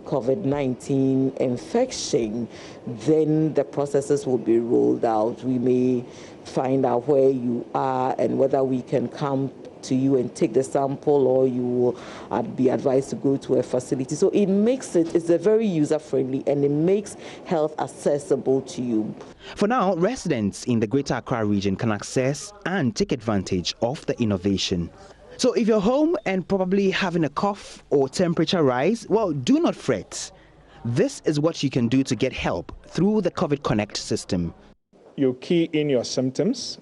COVID-19 infection, then the processes will be rolled out. We may find out where you are and whether we can come to you and take the sample, or you will be advised to go to a facility. So it's a very user-friendly, and it makes health accessible to you. For now, residents in the Greater Accra region can access and take advantage of the innovation. So if you're home and probably having a cough or temperature rise, well, do not fret. This is what you can do to get help through the COVID Connect system. You key in your symptoms,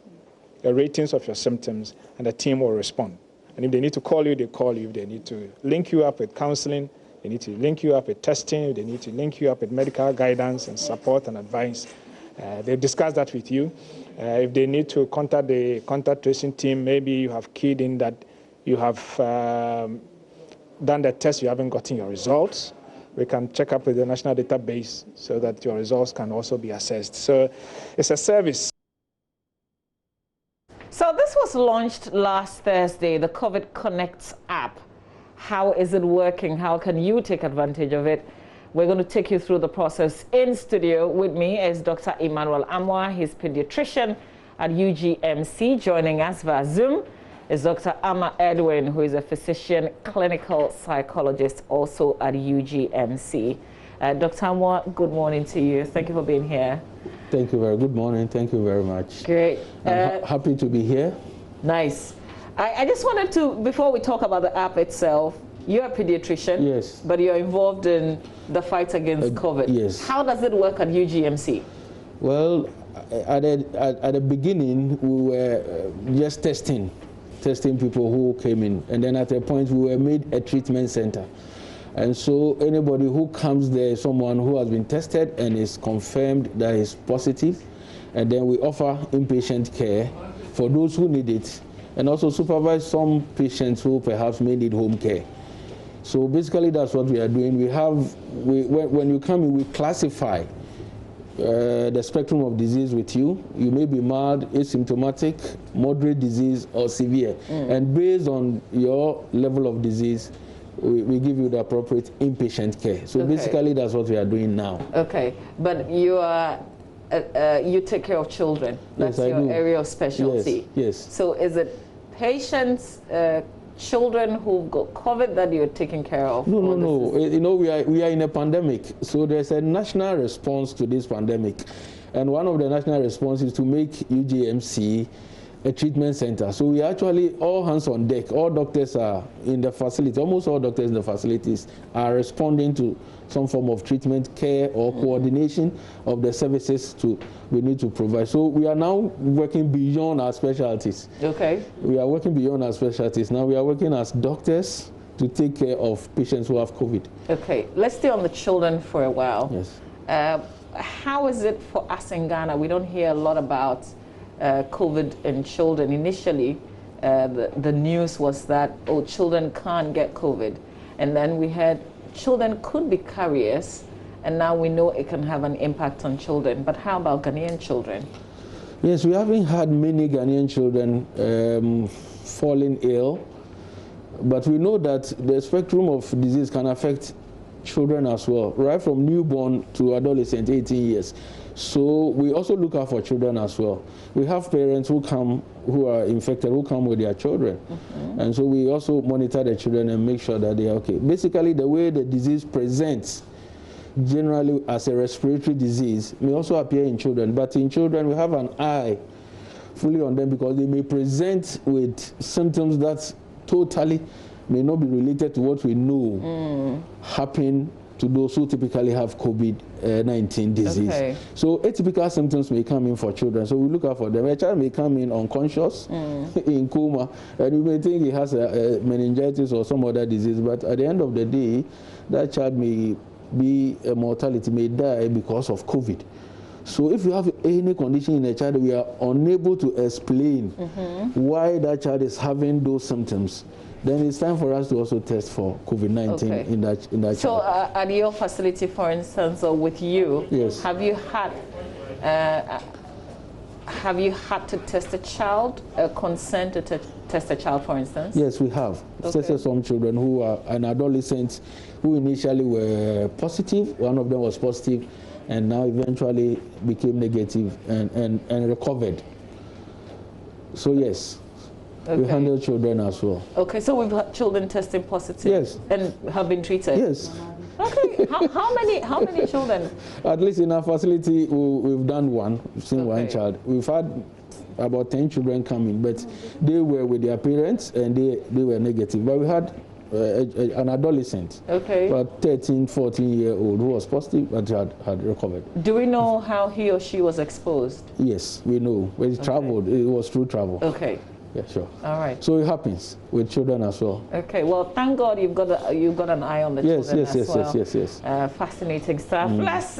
the ratings of your symptoms, and the team will respond. And if they need to call you, they call you. If they need to link you up with counseling, they need to link you up with testing, they need to link you up with medical guidance and support and advice. They discuss that with you. If they need to contact the contact tracing team, maybe you have keyed in that you have done the test, you haven't gotten your results. We can check up with the national database so that your results can also be assessed. So it's a service. So this was launched last Thursday, the COVID Connect app. How is it working? How can you take advantage of it? We're going to take you through the process. In studio with me is Dr. Emmanuel Amwa. He's pediatrician at UGMC. Joining us via Zoom is Dr. Ama Edwin, who is a physician, clinical psychologist, also at UGMC. Dr. Amwa, good morning to you. Thank you for being here. Thank you very good morning. Thank you very much. Great. I'm happy to be here. Nice. I just wanted to, before we talk about the app itself, you're a pediatrician, yes, but you're involved in the fight against COVID. Yes. How does it work at UGMC? Well, at the beginning, we were just testing people who came in, and then at a point we were made a treatment center. And so anybody who comes there is someone who has been tested and is confirmed that is positive, and then we offer inpatient care for those who need it, and also supervise some patients who perhaps may need home care. So basically that's what we are doing. When you come in, we classify the spectrum of disease with you. You may be mild, asymptomatic, moderate disease, or severe. And based on your level of disease, we give you the appropriate inpatient care. So basically, that's what we are doing now. Okay, but you are you take care of children. That's your area of specialty. Yes. So is it patients, children who've got COVID that you're taking care of? No. You know, we are in a pandemic, so there's a national response to this pandemic, and one of the national responses is to make UJMC a treatment center. So we actually all hands on deck. All doctors are in the facility. Almost all doctors in the facilities are responding to some form of treatment, care, or coordination of the services we need to provide. So we are now working beyond our specialties. Okay. We are working beyond our specialties. Now we are working as doctors to take care of patients who have COVID. Okay. Let's stay on the children for a while. Yes. How is it for us in Ghana? We don't hear a lot about COVID in children. Initially, the news was that, children can't get COVID. And then we had children could be carriers, and now we know it can have an impact on children. But how about Ghanaian children? Yes, we haven't had many Ghanaian children falling ill, but we know that the spectrum of disease can affect children as well, right from newborn to adolescent, 18 years. So we also look out for children as well. We have parents who are infected, who come with their children. And so we also monitor the children and make sure that they are okay. Basically, the way the disease presents generally as a respiratory disease may also appear in children. But in children, we have an eye fully on them because they may present with symptoms that totally may not be related to what we know happen to those who typically have COVID-19 disease. Okay. So atypical symptoms may come in for children, so we look out for them. A child may come in unconscious, in coma, and you may think he has a meningitis or some other disease, but at the end of the day, that child may be a mortality, may die because of COVID. So if you have any condition in a child, we are unable to explain why that child is having those symptoms, then it's time for us to also test for COVID-19 in that child. So at your facility, for instance, or with you, yes, have you had to test a child, consent to test a child, for instance? Yes, we have. Tested some children who are an adolescent who initially were positive. One of them was positive and now eventually became negative and recovered. So yes. We handle children as well. Okay, so we've had children testing positive. Yes. And have been treated. Yes. Okay. How many children? At least in our facility, we've done one. We've seen one child. We've had about 10 children coming, but they were with their parents and they were negative. But we had an adolescent, about 13, 14-year-old who was positive but had recovered. Do we know how he or she was exposed? Yes, we know. When he traveled, it was through travel. Okay. Yeah, sure. All right. So it happens with children as well. Okay. Well, thank God you've got an eye on the children as well. Yes. Fascinating stuff. Let's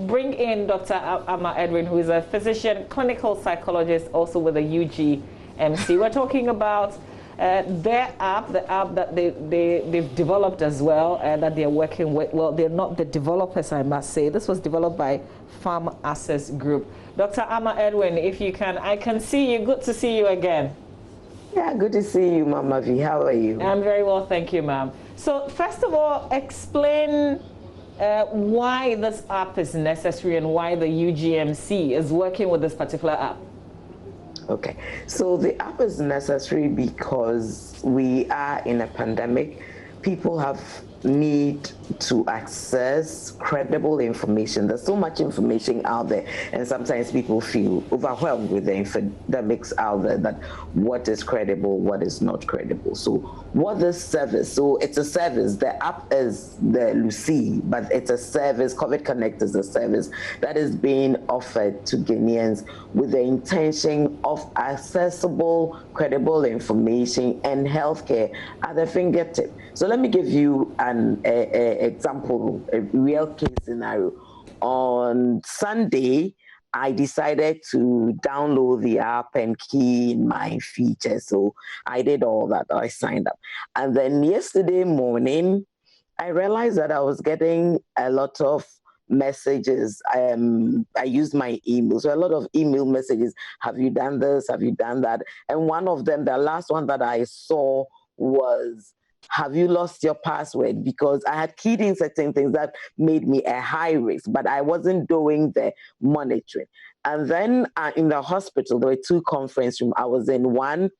bring in Dr. Amma Edwin, who is a physician, clinical psychologist, also with the UGMC. We're talking about their app, the app that they've developed as well, and that they're working with. Well, they're not the developers, I must say. This was developed by Farm Access Group. Dr. Amma Edwin, if you can, I can see you. Good to see you again. Yeah, good to see you, Mama V. How are you? I'm very well, thank you, ma'am. So first of all, explain why this app is necessary and why the UGMC is working with this particular app. Okay, so the app is necessary because we are in a pandemic. People have need to access credible information. There's so much information out there, and sometimes people feel overwhelmed with the infodemics out there, that what is credible, what is not credible. So what this service, so it's a service, the app is the Lucy, but it's a service, COVID Connect is a service that is being offered to Ghanaians with the intention of accessible, credible information and healthcare at their fingertip. So let me give you an example, a real case scenario. On Sunday, I decided to download the app and key in my features. So I did all that. I signed up. And then yesterday morning, I realized that I was getting a lot of messages. I use my email. So a lot of email messages. Have you done this? Have you done that? And one of them, the last one that I saw was, have you lost your password? Because I had keyed in certain things that made me a high risk, but I wasn't doing the monitoring. And then in the hospital, there were 2 conference rooms. I was in one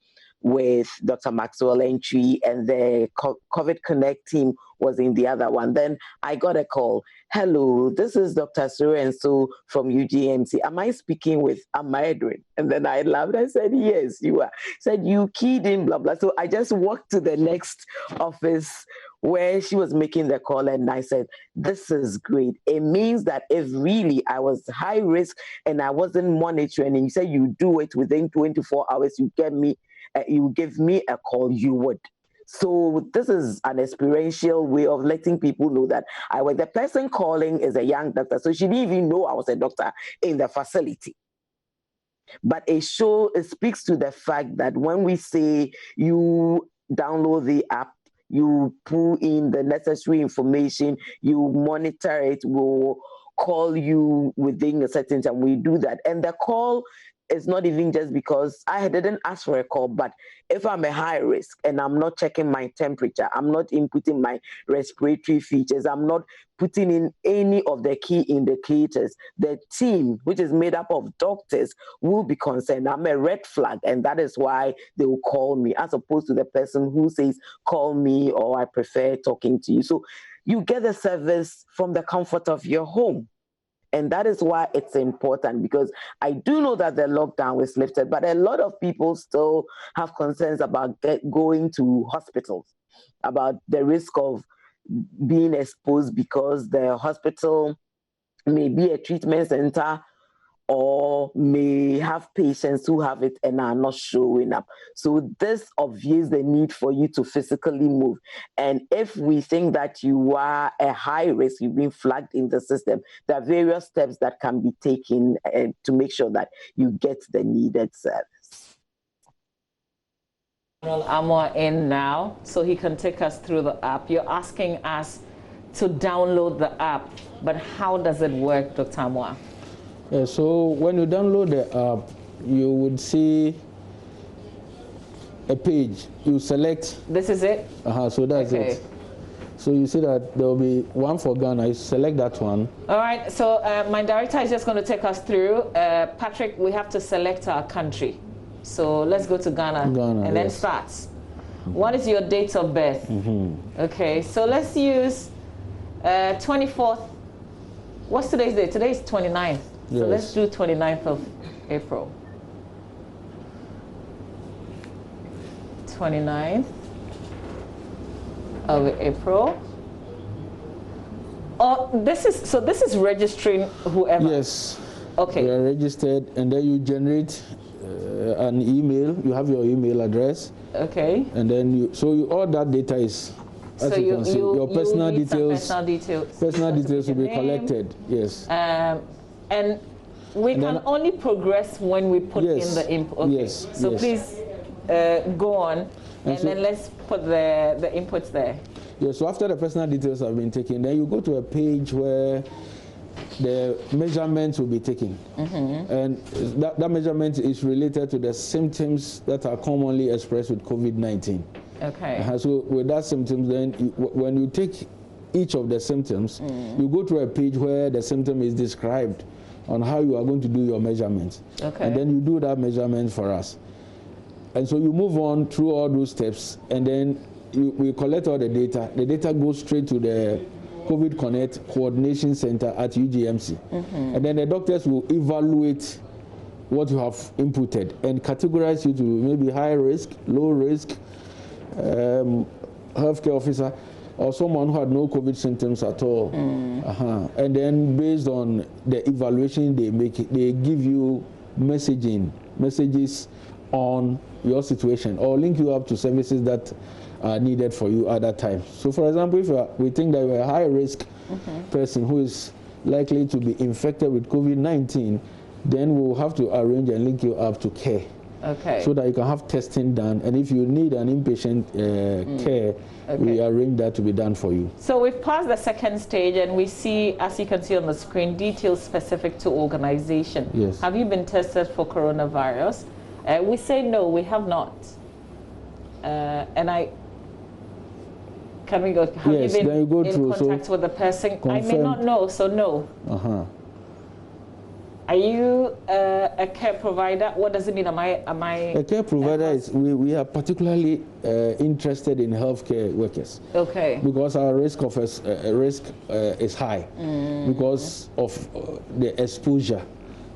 with Dr. Maxwell Entry, and the COVID Connect team was in the other one. Then I got a call. Hello, this is Dr. So from UGMC. Am I speaking with Amaedrin? And then I laughed. I said, yes, you are. Said, you keyed in, blah, blah. So I just walked to the next office where she was making the call, and I said, this is great. It means that if really I was high risk and I wasn't monitoring, and you said you do it within 24 hours, you give me a call, you would. So this is an experiential way of letting people know that the person calling is a young doctor, so she didn't even know I was a doctor in the facility. But it speaks to the fact that when we say you download the app, you pull in the necessary information, you monitor it, we'll call you within a certain time. We do that. And the call is not even just because I didn't ask for a call, but if I'm a high risk and I'm not checking my temperature, I'm not inputting my respiratory features, I'm not putting in any of the key indicators, the team, which is made up of doctors, will be concerned. I'm a red flag, and that is why they will call me, as opposed to the person who says, call me, or I prefer talking to you. So you get the service from the comfort of your home. And that is why it's important, because I do know that the lockdown was lifted, but a lot of people still have concerns about going to hospitals, about the risk of being exposed because the hospital may be a treatment center or may have patients who have it and are not showing up. So this obviates the need for you to physically move. And if we think that you are a high risk, you've been flagged in the system, there are various steps that can be taken to make sure that you get the needed service. Amor in now, so he can take us through the app. You're asking us to download the app, but how does it work, Dr. Amoah? So when you download the app, you would see a page. You select. This is it? So that's it. So you see that there will be one for Ghana. You select that one. All right. So my director is just going to take us through. Patrick, we have to select our country. So let's go to Ghana, and then start. What is your date of birth? Okay. So let's use 24th. What's today's date? Today is 29th. So let's do 29th of April. 29th of April. Oh, this is registering whoever. Yes. Okay. You are registered, and then you generate an email. You have your email address. Okay. And then all that data is. As so you can see, your personal details. Personal details will be collected. Yes. And we can only progress when we put in the input. Okay. Yes. So please go on, and then let's put the inputs there. Yeah. So after the personal details have been taken, then you go to a page where the measurements will be taken, and that measurement is related to the symptoms that are commonly expressed with COVID-19. Okay. So with that symptoms, then when you take each of the symptoms, you go to a page where the symptom is described on how you are going to do your measurements. Okay. And then you do that measurement for us. And so you move on through all those steps, and then we collect all the data. The data goes straight to the COVID Connect Coordination Center at UGMC. And then the doctors will evaluate what you have inputted and categorize you to maybe high risk, low risk, healthcare officer, or someone who had no COVID symptoms at all. And then based on the evaluation they make, they give you messages on your situation, or link you up to services that are needed for you at that time. So for example, if we think that you're a high risk person who is likely to be infected with COVID-19, then we'll have to arrange and link you up to care. so that you can have testing done. And if you need an inpatient care, we arrange that to be done for you. So we've passed the second stage, and we see, as you can see on the screen, details specific to organization. Yes. Have you been tested for coronavirus? We say no, we have not. Can we go? Have yes, you been then you go in through, contact with the person? I may not know, so no. Are you a care provider? What does it mean? Am I a care provider? Is we are particularly interested in healthcare workers. Okay. Because our risk is high because of the exposure.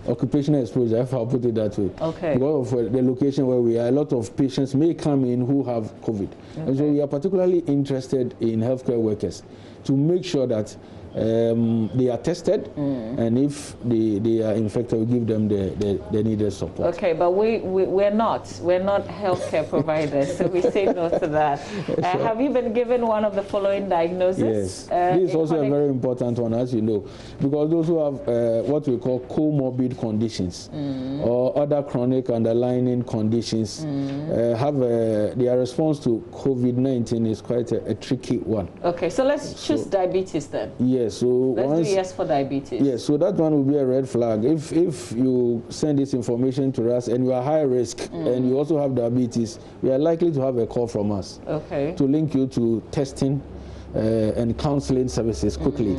Occupational exposure, if I'll put it that way. Okay. Because of the location where we are, a lot of patients may come in who have COVID. And so we are particularly interested in healthcare workers to make sure that they are tested, and if they are infected, we give them the needed support. Okay, but we're not healthcare providers, so we say no to that. Have you been given one of the following diagnoses? Yes, this is also a very important one, as you know, because those who have what we call comorbid conditions or other chronic underlying conditions have their response to COVID-19 is quite a tricky one. Okay, so let's choose diabetes then. Yes, so let's do yes for diabetes. Yes, so that one will be a red flag. If you send this information to us and you are high risk and you also have diabetes, we are likely to have a call from us. Okay. To link you to testing and counseling services quickly,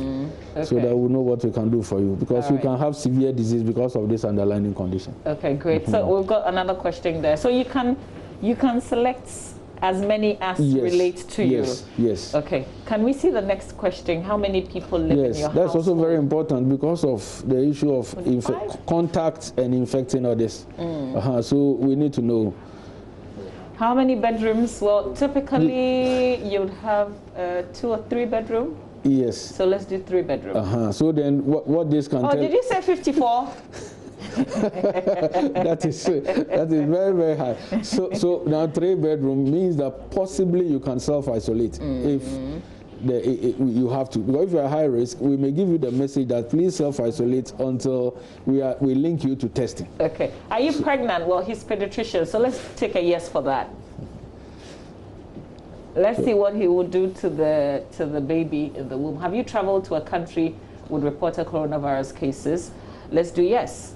so that we know what we can do for you, because you can have severe disease because of this underlying condition. Okay, great. So we've got another question there. So you can select as many as relate to you. Yes. Okay. Can we see the next question? How many people live in your house? Yes, that's also very important because of the issue of contact and infecting others. So we need to know. How many bedrooms? Well, typically you'd have 2 or 3 bedroom. Yes. So let's do 3 bedroom. So then what this can tell... did you say 54? that is very, very high. So now 3 bedroom means that possibly you can self-isolate if you have to. Because if you are high risk, we may give you the message that please self-isolate until we link you to testing. Okay. Are you pregnant? Well, he's pediatrician, so let's take a yes for that. Let's see what he will do to the baby in the womb. Have you traveled to a country with reported coronavirus cases? Let's do yes.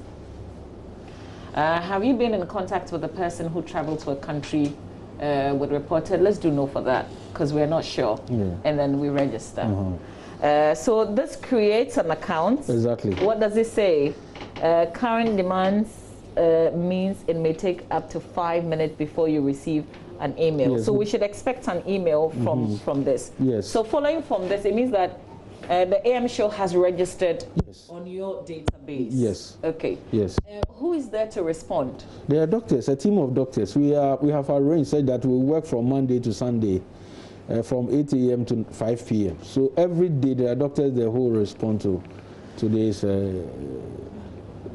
Have you been in contact with a person who traveled to a country with reported? Let's do no for that, because we're not sure. And then we register. So this creates an account. Exactly. What does it say? Current demands means it may take up to 5 minutes before you receive an email. Yes. So we should expect an email from this. Yes. So following from this, it means that the AM show has registered on your database. Yes. Okay. Yes. Who is there to respond? There are doctors, a team of doctors. We have arranged so that we work from Monday to Sunday, from 8 a.m. to 5 p.m. So every day there are doctors there who respond to this.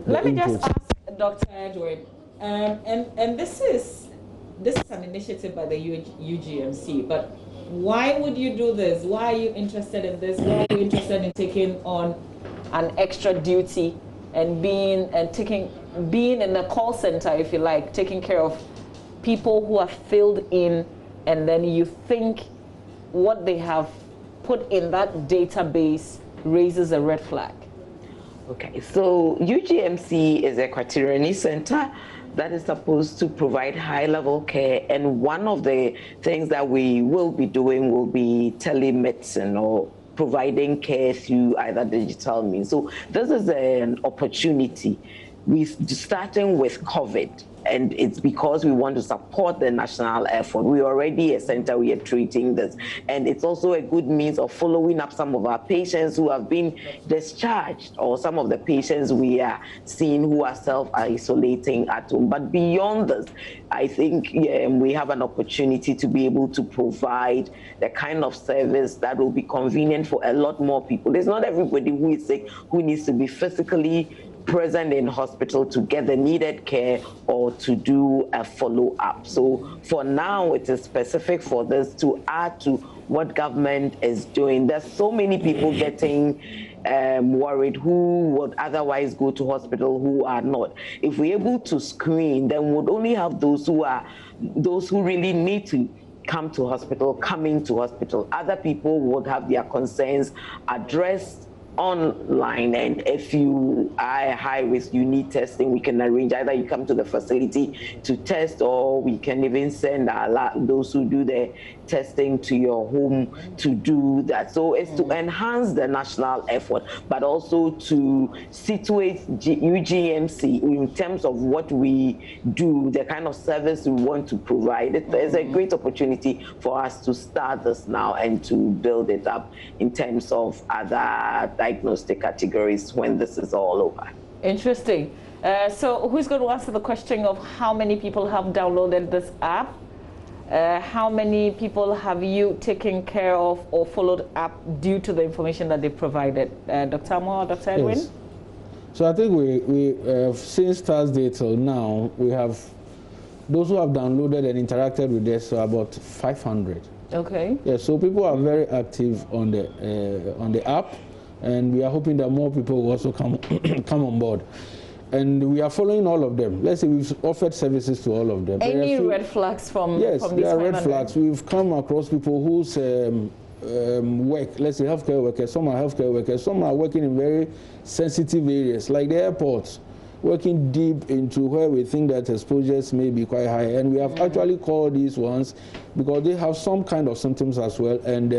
Let me just ask Dr. Edward, and this is an initiative by the UGMC, but why would you do this? Why are you interested in this? Why are you interested in taking on an extra duty and being in a call center, if you like, taking care of people who have filled in, and then you think what they have put in that database raises a red flag? Okay, so UGMC is a quaternary center that is supposed to provide high-level care, and one of the things that we will be doing will be telemedicine or providing care through either digital means. So this is an opportunity. We're starting with COVID, and it's because we want to support the national effort. We're already a center, we are treating this. And it's also a good means of following up some of our patients who have been discharged, or some of the patients we are seeing who are self-isolating at home. But beyond this, I think we have an opportunity to be able to provide the kind of service that will be convenient for a lot more people. It's not everybody who is sick who needs to be physically present in hospital to get the needed care or to do a follow-up. So for now, it is specific for this to add to what government is doing. There's so many people getting worried who would otherwise go to hospital who are not. If we're able to screen, then we'd only have those who really need to come to hospital, coming to hospital. Other people would have their concerns addressed online, and if you are high risk, you need testing, we can arrange either you come to the facility to test, or we can even send those who do the testing to your home to do that. So it's to enhance the national effort, but also to situate UGMC in terms of what we do, the kind of service we want to provide. It's a great opportunity for us to start this now and to build it up in terms of other diagnostic categories when this is all over. Interesting. So who's going to answer the question of how many people have downloaded this app? How many people have you taken care of or followed up due to the information that they provided? Dr. Amoah or Dr. Edwin? Yes. So I think we since Thursday till now, we have those who have downloaded and interacted with us, so about 500. Okay. Yeah, so people are very active on the app, and we are hoping that more people will also come on board. And we are following all of them. Let's say we've offered services to all of them. Any red flags from yes, from these there are red flags. We've come across people whose work, let's say healthcare workers, some are healthcare workers, some are working in very sensitive areas, like the airports, working deep into where we think that exposures may be quite high. And we have actually called these ones because they have some kind of symptoms as well, and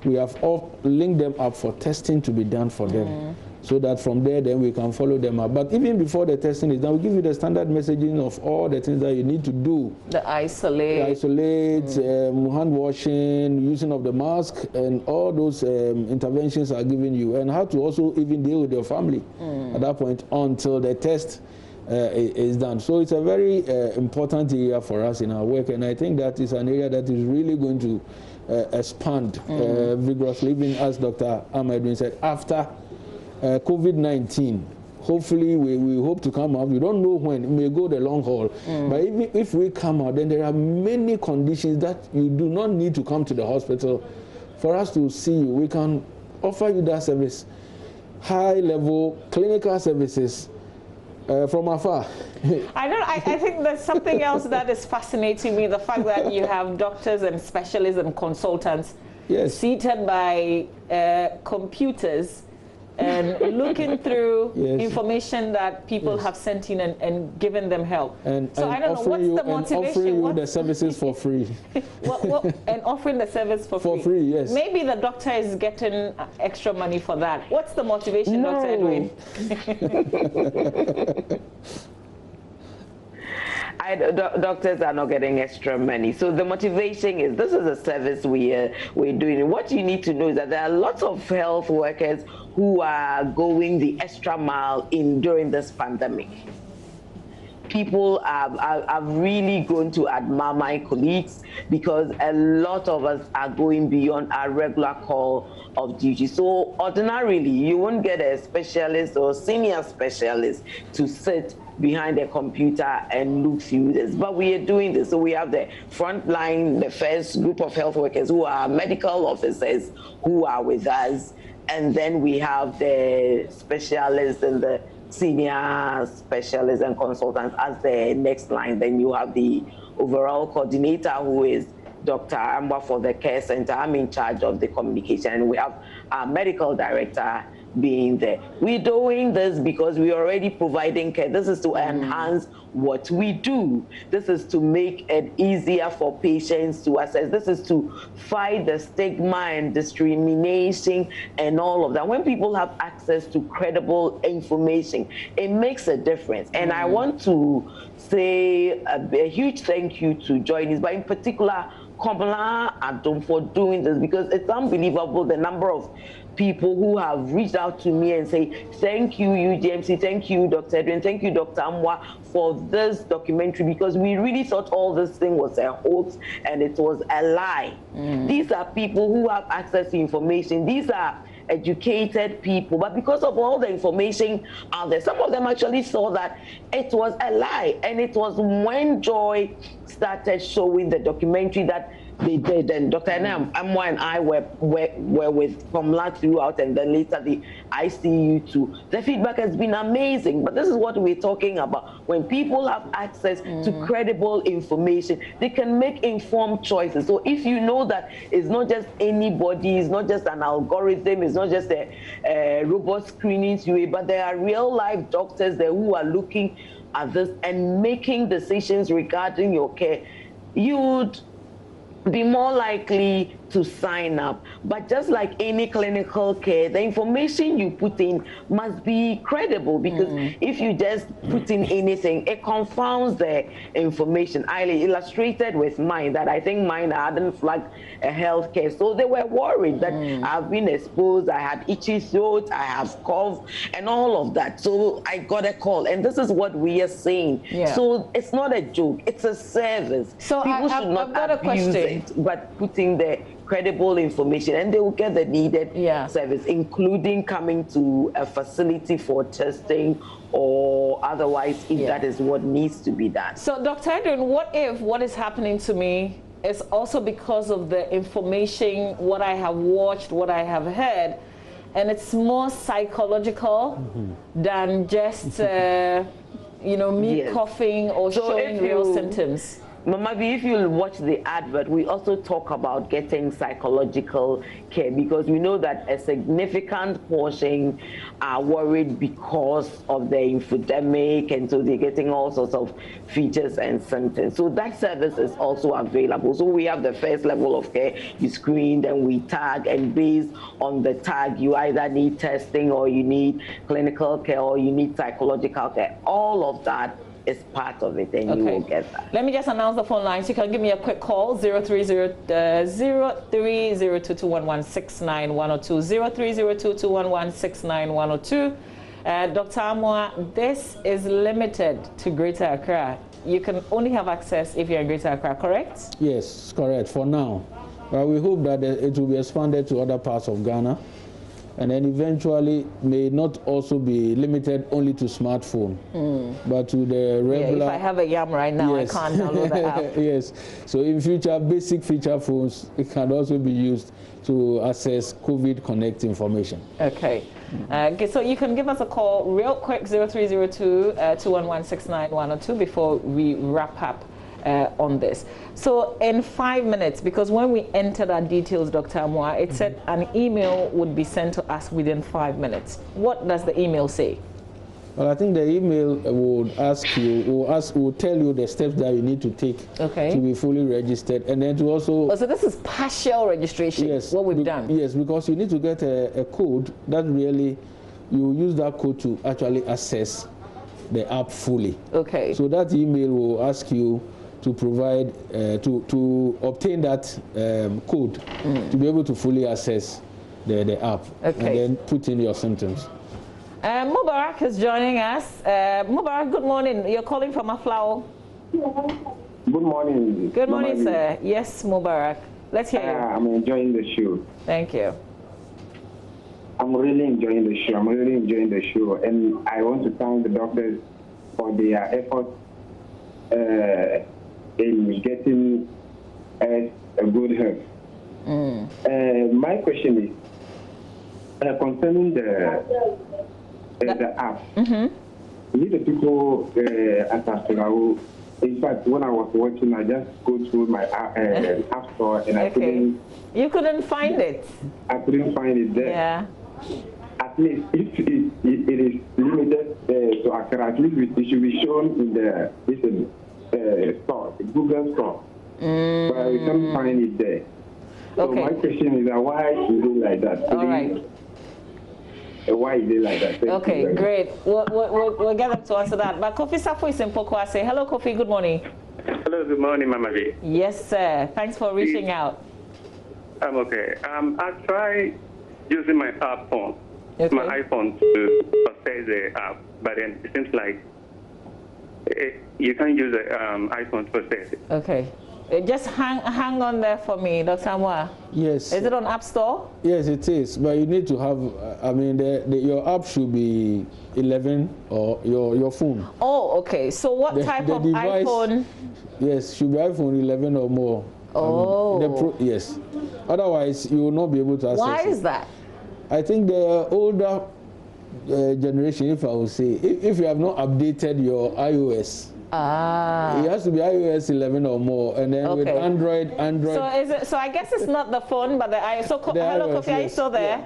we have all linked them up for testing to be done for them. So that from there, then we can follow them up. But even before the testing is done, we give you the standard messaging of all the things that you need to do. The isolate. Hand washing, using of the mask, and all those interventions are given you. And how to also even deal with your family at that point until the test is done. So it's a very important area for us in our work. And I think that is an area that is really going to expand vigorously, even as Dr. Amoah said, after COVID-19, hopefully we hope to come out. We don't know when. It may go the long haul. But even if we come out, then there are many conditions that you do not need to come to the hospital for us to see you. We can offer you that service, high-level clinical services from afar. I think there's something else that is fascinating me, the fact that you have doctors and specialists and consultants seated by computers and looking through information that people have sent in and given them help. So I don't know, what's the motivation? And offering you the services for free. And offering the service for free. For free, yes. Maybe the doctor is getting extra money for that. What's the motivation, Dr. Edwin? Doctors are not getting extra money. So the motivation is, this is a service we're doing. What you need to know is that there are lots of health workers who are going the extra mile during this pandemic. People are really going to admire my colleagues because a lot of us are going beyond our regular call of duty. So ordinarily, you won't get a specialist or senior specialist to sit behind a computer and look through this, but we are doing this. So we have the front line, the first group of health workers who are medical officers who are with us, and then we have the specialists and the senior specialists and consultants as the next line. Then you have the overall coordinator, who is Dr. Amoah for the care center. I'm in charge of the communication, and we have our medical director being there. We're doing this because we're already providing care. This is to enhance what we do. This is to make it easier for patients to access. This is to fight the stigma and discrimination and all of that. When people have access to credible information, it makes a difference. And I want to say a huge thank you to Joynies, but in particular, Kamala Adom for doing this, because it's unbelievable the number of people who have reached out to me and say, thank you, UGMC, thank you, Dr. Edwin, thank you, Dr. Amoah, for this documentary, because we really thought all this thing was a hoax and it was a lie. These are people who have access to information. These are educated people, but because of all the information out there, some of them actually saw that it was a lie. And it was when Joy started showing the documentary that they did, and Dr. Amwa and I were with from last throughout, and then later the ICU too. The feedback has been amazing, but this is what we're talking about. When people have access to credible information, they can make informed choices. So if you know that it's not just anybody, it's not just an algorithm, it's not just a robot screening you, but there are real life doctors there who are looking at this and making decisions regarding your care, you would be more likely to sign up. But just like any clinical care, the information you put in must be credible, because if you just put in anything, it confounds the information. I illustrated with mine that I think mine hadn't flagged a healthcare, so they were worried that I've been exposed, I had itchy throat, I have cough, and all of that. So I got a call, and this is what we are saying. So it's not a joke, it's a service. So people should not abuse it, but putting the credible information, and they will get the needed service, including coming to a facility for testing or otherwise, if that is what needs to be done. So, Dr. Edwin, what if what is happening to me is also because of the information, what I have watched, what I have heard, and it's more psychological than just, you know, me coughing or showing real symptoms? Mama B, if you watch the advert, we also talk about getting psychological care, because we know that a significant portion are worried because of the infodemic, and so they're getting all sorts of features and symptoms. So that service is also available. So we have the first level of care, you screen, then we tag, and based on the tag, you either need testing or you need clinical care or you need psychological care. All of that is part of it, and you will get that. Let me just announce the phone lines. You can give me a quick call, 0302-211-6902. Dr. Amwa, this is limited to Greater Accra. You can only have access if you're in Greater Accra, correct? Yes, correct, for now. But we hope that it will be expanded to other parts of Ghana, and then eventually may not also be limited only to smartphone, but to the regular. If I have a yam right now, I can't download the app. Yes, so in future, basic feature phones, it can also be used to access COVID Connect information. Okay. Okay, so you can give us a call real quick, 0302-211-6902 before we wrap up on this. So in 5 minutes, because when we entered our details, Dr. Amwa, it said an email would be sent to us within 5 minutes. What does the email say? Well, I think the email would ask you, will tell you the steps that you need to take to be fully registered, and then to also. Oh, so this is partial registration. Yes, what we've done. Yes, because you need to get a code that really, you use that code to actually access the app fully. Okay. So that email will ask you to provide, to obtain that code to be able to fully access the app, and then put in your symptoms. Mubarak is joining us. Mubarak, good morning. You're calling from Aflao. Good morning. Good morning, sir. Yes, Mubarak. Let's hear you. I'm enjoying the show. Thank you. I'm really enjoying the show. And I want to thank the doctors for their efforts in getting us a good health. My question is concerning the app. We the people at Aflao. In fact, when I was watching, I just go through my app store and I couldn't. You couldn't find it. I couldn't find it there. Yeah. At least if it is limited to Accra, at least it should be shown in the store, the Google store. But we can't find it there. So my question is, why is it like that? All right. Why is it like that? Okay, great. We'll get them to answer that. But Kofi Safu is in Pokwase. Hello, Kofi. Good morning. Hello, good morning, Mama V. Yes, sir. Thanks for reaching out. I'm okay. I tried using my phone, my iPhone, to access the app, but then it seems like you can't use the iPhone to access it. Okay. Just hang on there for me, Dr. Amwa. Yes. Is it on App Store? Yes, it is. But you need to have, your app should be 11 or your phone. Oh, okay. So what type of device, iPhone? Yes, should be iPhone 11 or more. Oh. Yes. Otherwise, you will not be able to access Why is that? I think the older generation, if I would say, if you have not updated your iOS, it has to be iOS 11 or more, and then with Android. So is it? So I guess it's not the phone, but the iOS. So hello, iOS, Kofi, are you still there?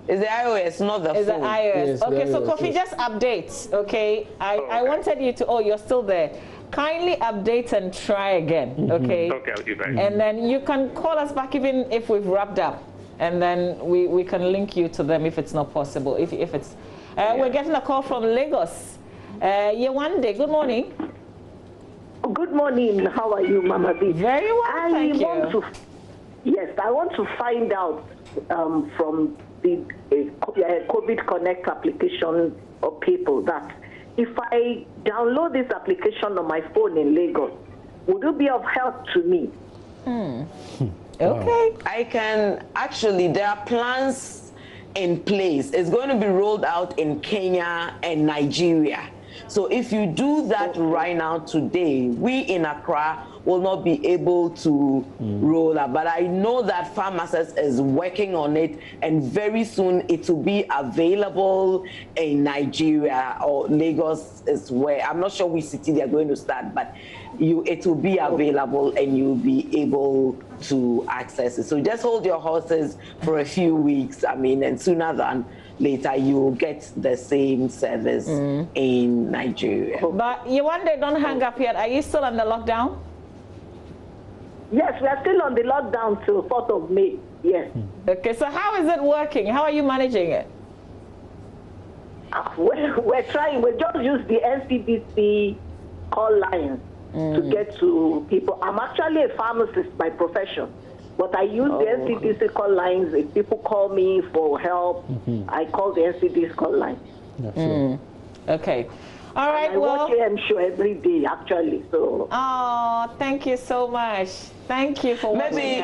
Is the iOS, not the phone? Is the iOS? Yes, okay, the so iOS, Kofi, just update. Okay, I wanted you to. Oh, you're still there. Kindly update and try again. Okay. Okay, I'll do that. And then you can call us back even if we've wrapped up, and then we can link you to them if it's not possible. If it's, we're getting a call from Lagos. Yewande, good morning. Good morning. How are you, Mama B? Very well, thank you. Yes, I want to find out from the COVID Connect application of people that if I download this application on my phone in Lagos, would it be of help to me? Okay. I can actually, there are plans in place. It's going to be rolled out in Kenya and Nigeria. So if you do that right now today, we in Accra will not be able to roll out. But I know that Pharmacist is working on it, and very soon it will be available in Nigeria, or Lagos is where, I'm not sure which city they're going to start, but it will be available and you'll be able to access it. So just hold your horses for a few weeks, and sooner than later you'll get the same service in Nigeria. But Yewande, don't hang up yet. Are you still under lockdown? Yes, we are still on the lockdown till 4th of May. Yes. Okay, so how is it working? How are you managing it? We're trying. We just use the NCDC call lines to get to people. I'm actually a pharmacist by profession, but I use the NCDC call lines. If people call me for help, I call the NCDC call line. Okay. All right, and I watch AM show every day, actually. So. Oh, thank you so much. Thank you for maybe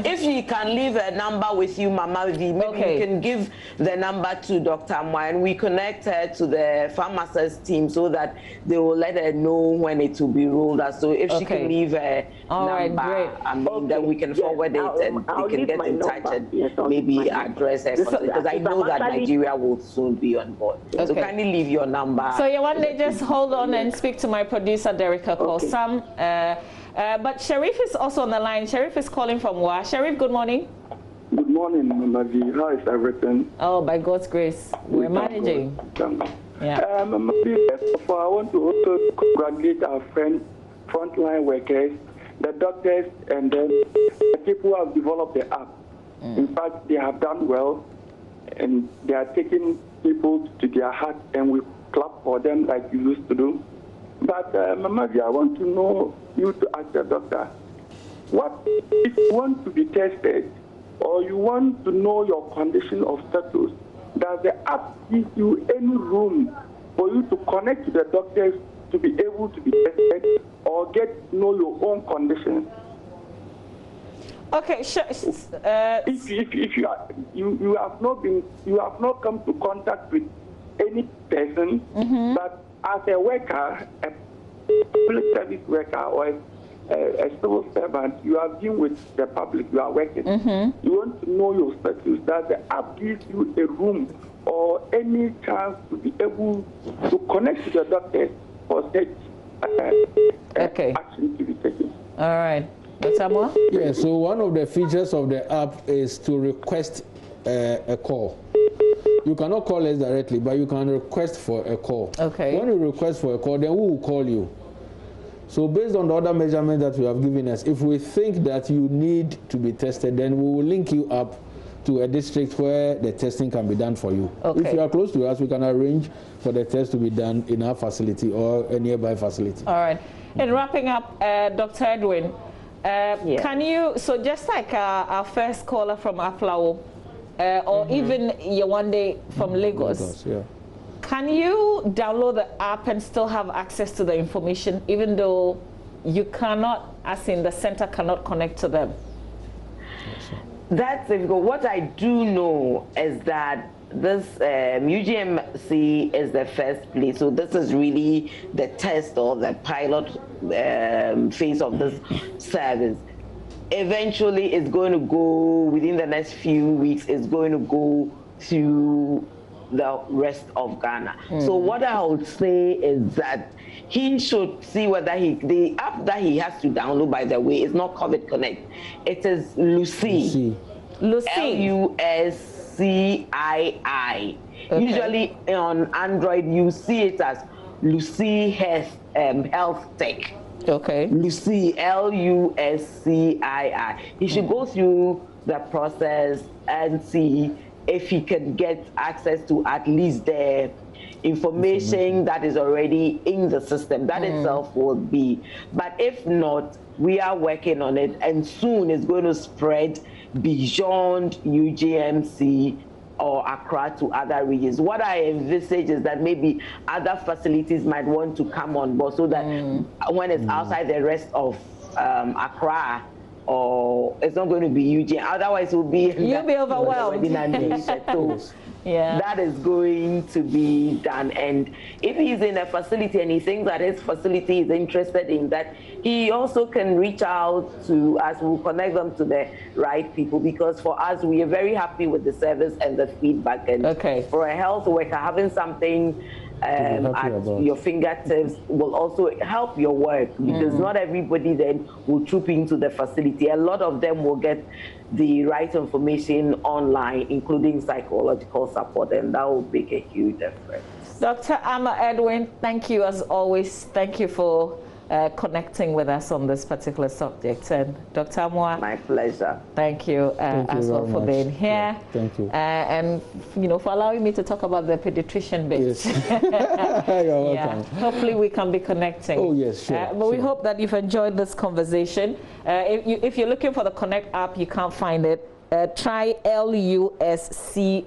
if you can leave a number with you, Mama V, maybe you can give the number to Dr. Amwa, and we connect her to the Pharmacist team so that they will let her know when it will be rolled out. So if she can leave a number, then we can forward it and they can get in touch and maybe address her, because I know that Nigeria will soon be on board. So kindly leave your number. So Yewande, just hold on and speak to my producer, Derek Sam. But Sharif is also on the line. Sharif is calling from Wa. Sharif, good morning. Good morning, Mama V. How is everything? Oh, by God's grace, we're managing. Yeah. Mama V, first of all, I want to also congratulate our frontline workers, the doctors, and then the people who have developed the app. In fact, they have done well, and they are taking people to their heart, and we clap for them like you used to do. But Mama V, I want to know you to ask the doctor, what if you want to be tested or you want to know your condition of status? Does the app give you any room for you to connect to the doctors to be able to be tested or get to know your own condition? Okay, sure. If you have not come to contact with any person, but as a worker, a public service worker, or a civil servant, you have been with the public, you are working. You want to know your status. Does the app give you a room or any chance to be able to connect to the doctor for such action to be taken? All right. Yeah, so one of the features of the app is to request a call. You cannot call us directly, but you can request for a call. Okay. When you request for a call, then we will call you. So based on the other measurements that you have given us, if we think that you need to be tested, then we will link you up to a district where the testing can be done for you. Okay. If you are close to us, we can arrange for the test to be done in our facility or a nearby facility. All right. And wrapping up, Dr. Edwin, can you, so just like our first caller from Aflao, or even Yewande from Lagos, can you download the app and still have access to the information, even though you cannot, as in the center cannot connect to them? That's difficult. What I do know is that this UGMC is the first place. So this is really the test or the pilot phase of this service. Eventually, it's going to go within the next few weeks. It's going to go to the rest of Ghana. So what I would say is that he should see whether the app that he has to download, by the way, is not COVID Connect. It is Lucy. LUSCII. Okay. Usually on Android, you see it as Lucy Health Tech. Okay. Lucy, LUSCII. He should go through the process and see if he can get access to at least the information that is already in the system. That itself will be. But if not, we are working on it, and soon it's going to spread beyond UGMC or Accra to other regions. What I envisage is that maybe other facilities might want to come on board so that when it's outside the rest of Accra, or it's not going to be UGM, otherwise it will be... You'll be overwhelmed. Yeah. That is going to be done. And if he's in a facility and he thinks that his facility is interested in that, he also can reach out to us. We'll connect them to the right people, because for us, we are very happy with the service and the feedback. And for a health worker, having something at your fingertips will also help your work, because not everybody then will troop into the facility. A lot of them will get the right information online, including psychological support, and that will make a huge difference. Dr. Amma Edwin, thank you as always. Thank you for connecting with us on this particular subject. And Dr. Amoah, my pleasure. Thank you as well for being here. Yeah, thank you. And for allowing me to talk about the pediatrician bit. Yes. You're welcome. Hopefully we can be connecting. Oh yes, sure. But we hope that you've enjoyed this conversation. If you're looking for the Connect app, you can't find it. Try LUSCII.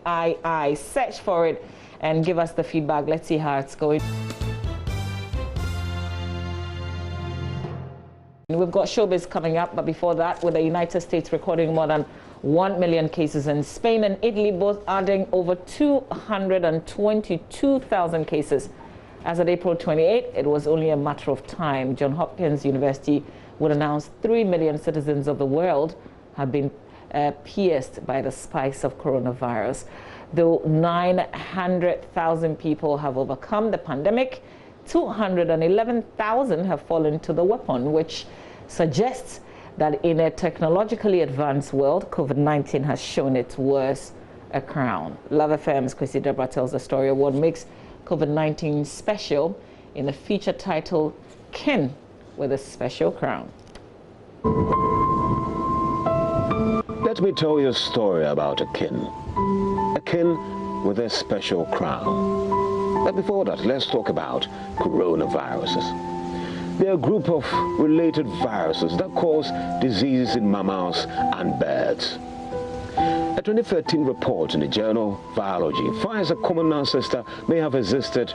Search for it and give us the feedback. Let's see how it's going. We've got showbiz coming up, but before that, with the United States recording more than 1 million cases, and Spain and Italy both adding over 222,000 cases. As of April 28, it was only a matter of time. Johns Hopkins University would announce 3 million citizens of the world have been pierced by the spikes of coronavirus. Though 900,000 people have overcome the pandemic, 211,000 have fallen to the weapon, which suggests that in a technologically advanced world, COVID-19 has shown its worst a crown. Love FM's Chrissy Deborah tells the story of what makes COVID-19 special in a feature titled Kin with a Special Crown. Let me tell you a story about a kin with a special crown. But before that, let's talk about coronaviruses. They're a group of related viruses that cause diseases in mammals and birds. A 2013 report in the journal Biology finds a common ancestor may have existed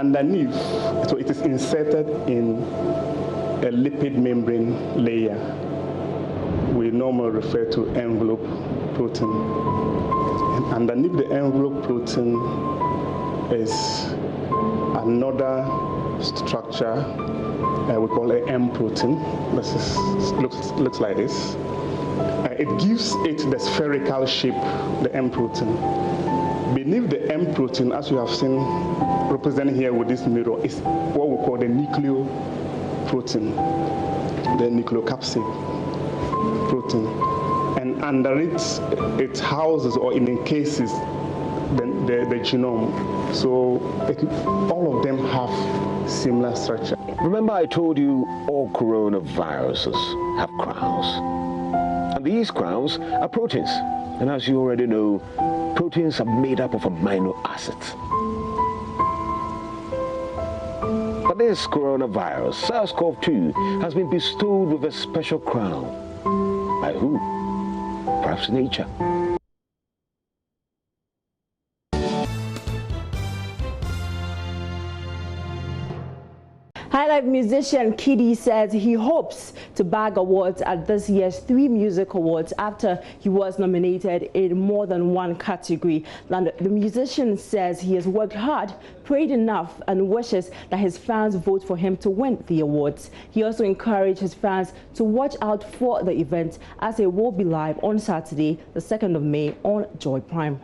underneath, so it is inserted in a lipid membrane layer. We normally refer to envelope protein. And underneath the envelope protein is another structure we call an M protein. This looks like this. It gives it the spherical shape, the M protein. Beneath the M protein, as you have seen represented here with this mirror, is what we call the nucleoprotein, the nucleocapsid protein. And under it houses or it encases the genome. So all of them have similar structure. Remember I told you all coronaviruses have crowns. And these crowns are proteins. And as you already know, proteins are made up of amino acids. But this coronavirus, SARS-CoV-2, has been bestowed with a special crown. By who? Perhaps nature. Highlight musician Kiddy says he hopes to bag awards at this year's 3 Music Awards after he was nominated in more than one category. And the musician says he has worked hard, prayed enough, and wishes that his fans vote for him to win the awards. He also encouraged his fans to watch out for the event as it will be live on Saturday, the 2nd of May on Joy Prime.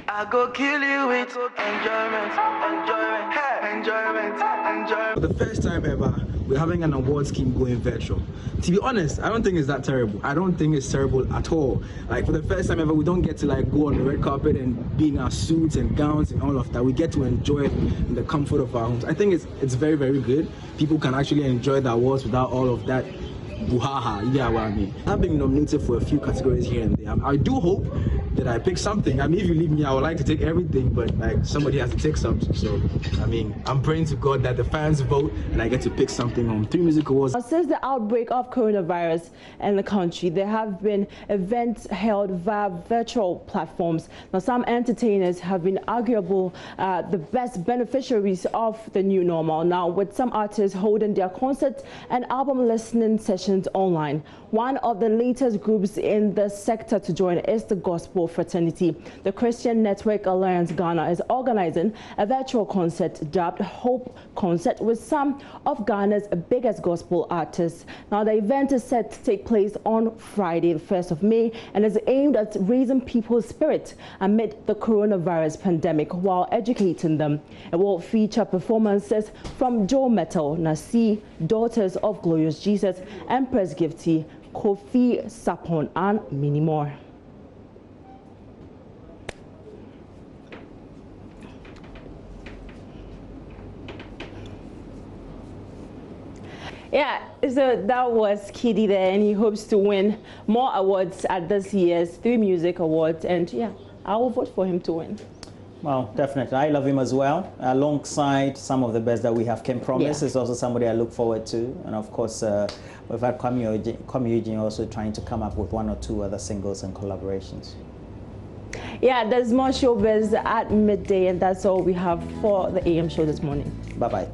I go kill you with enjoyment, enjoyment, enjoyment. For the first time ever, we're having an award scheme going virtual. To be honest, I don't think it's that terrible. I don't think it's terrible at all. Like, for the first time ever, we don't get to go on the red carpet and be in our suits and gowns and all of that. We get to enjoy it in the comfort of our homes. I think it's very, very good. People can actually enjoy the awards without all of that buhaha, you get what I mean. I've been nominated for a few categories here and there. I do hope that I pick something. I mean, if you leave me, I would like to take everything, but somebody has to take something. So, I mean, I'm praying to God that the fans vote and I get to pick something on 3 Music Awards. Since the outbreak of coronavirus in the country, there have been events held via virtual platforms. Now, some entertainers have been arguable the best beneficiaries of the new normal. Now, with some artists holding their concert and album listening sessions online. One of the latest groups in the sector to join is the Gospel Fraternity. The Christian Network Alliance Ghana is organizing a virtual concert dubbed Hope Concert with some of Ghana's biggest gospel artists. Now, the event is set to take place on Friday, the 1st of May, and is aimed at raising people's spirit amid the coronavirus pandemic while educating them. It will feature performances from Joe Metal, Nasi, Daughters of Glorious Jesus, Empress Gifty, Kofi Sapon, and many more. Yeah, so that was Kiddy there, and he hopes to win more awards at this year's 3 Music Awards, and yeah, I will vote for him to win. Well, definitely. I love him as well. Alongside some of the best that we have, Ken Promise is also somebody I look forward to. And of course, we've had Kwame Eugene also trying to come up with 1 or 2 other singles and collaborations. Yeah, there's more showbiz at midday, and that's all we have for the AM show this morning. Bye-bye.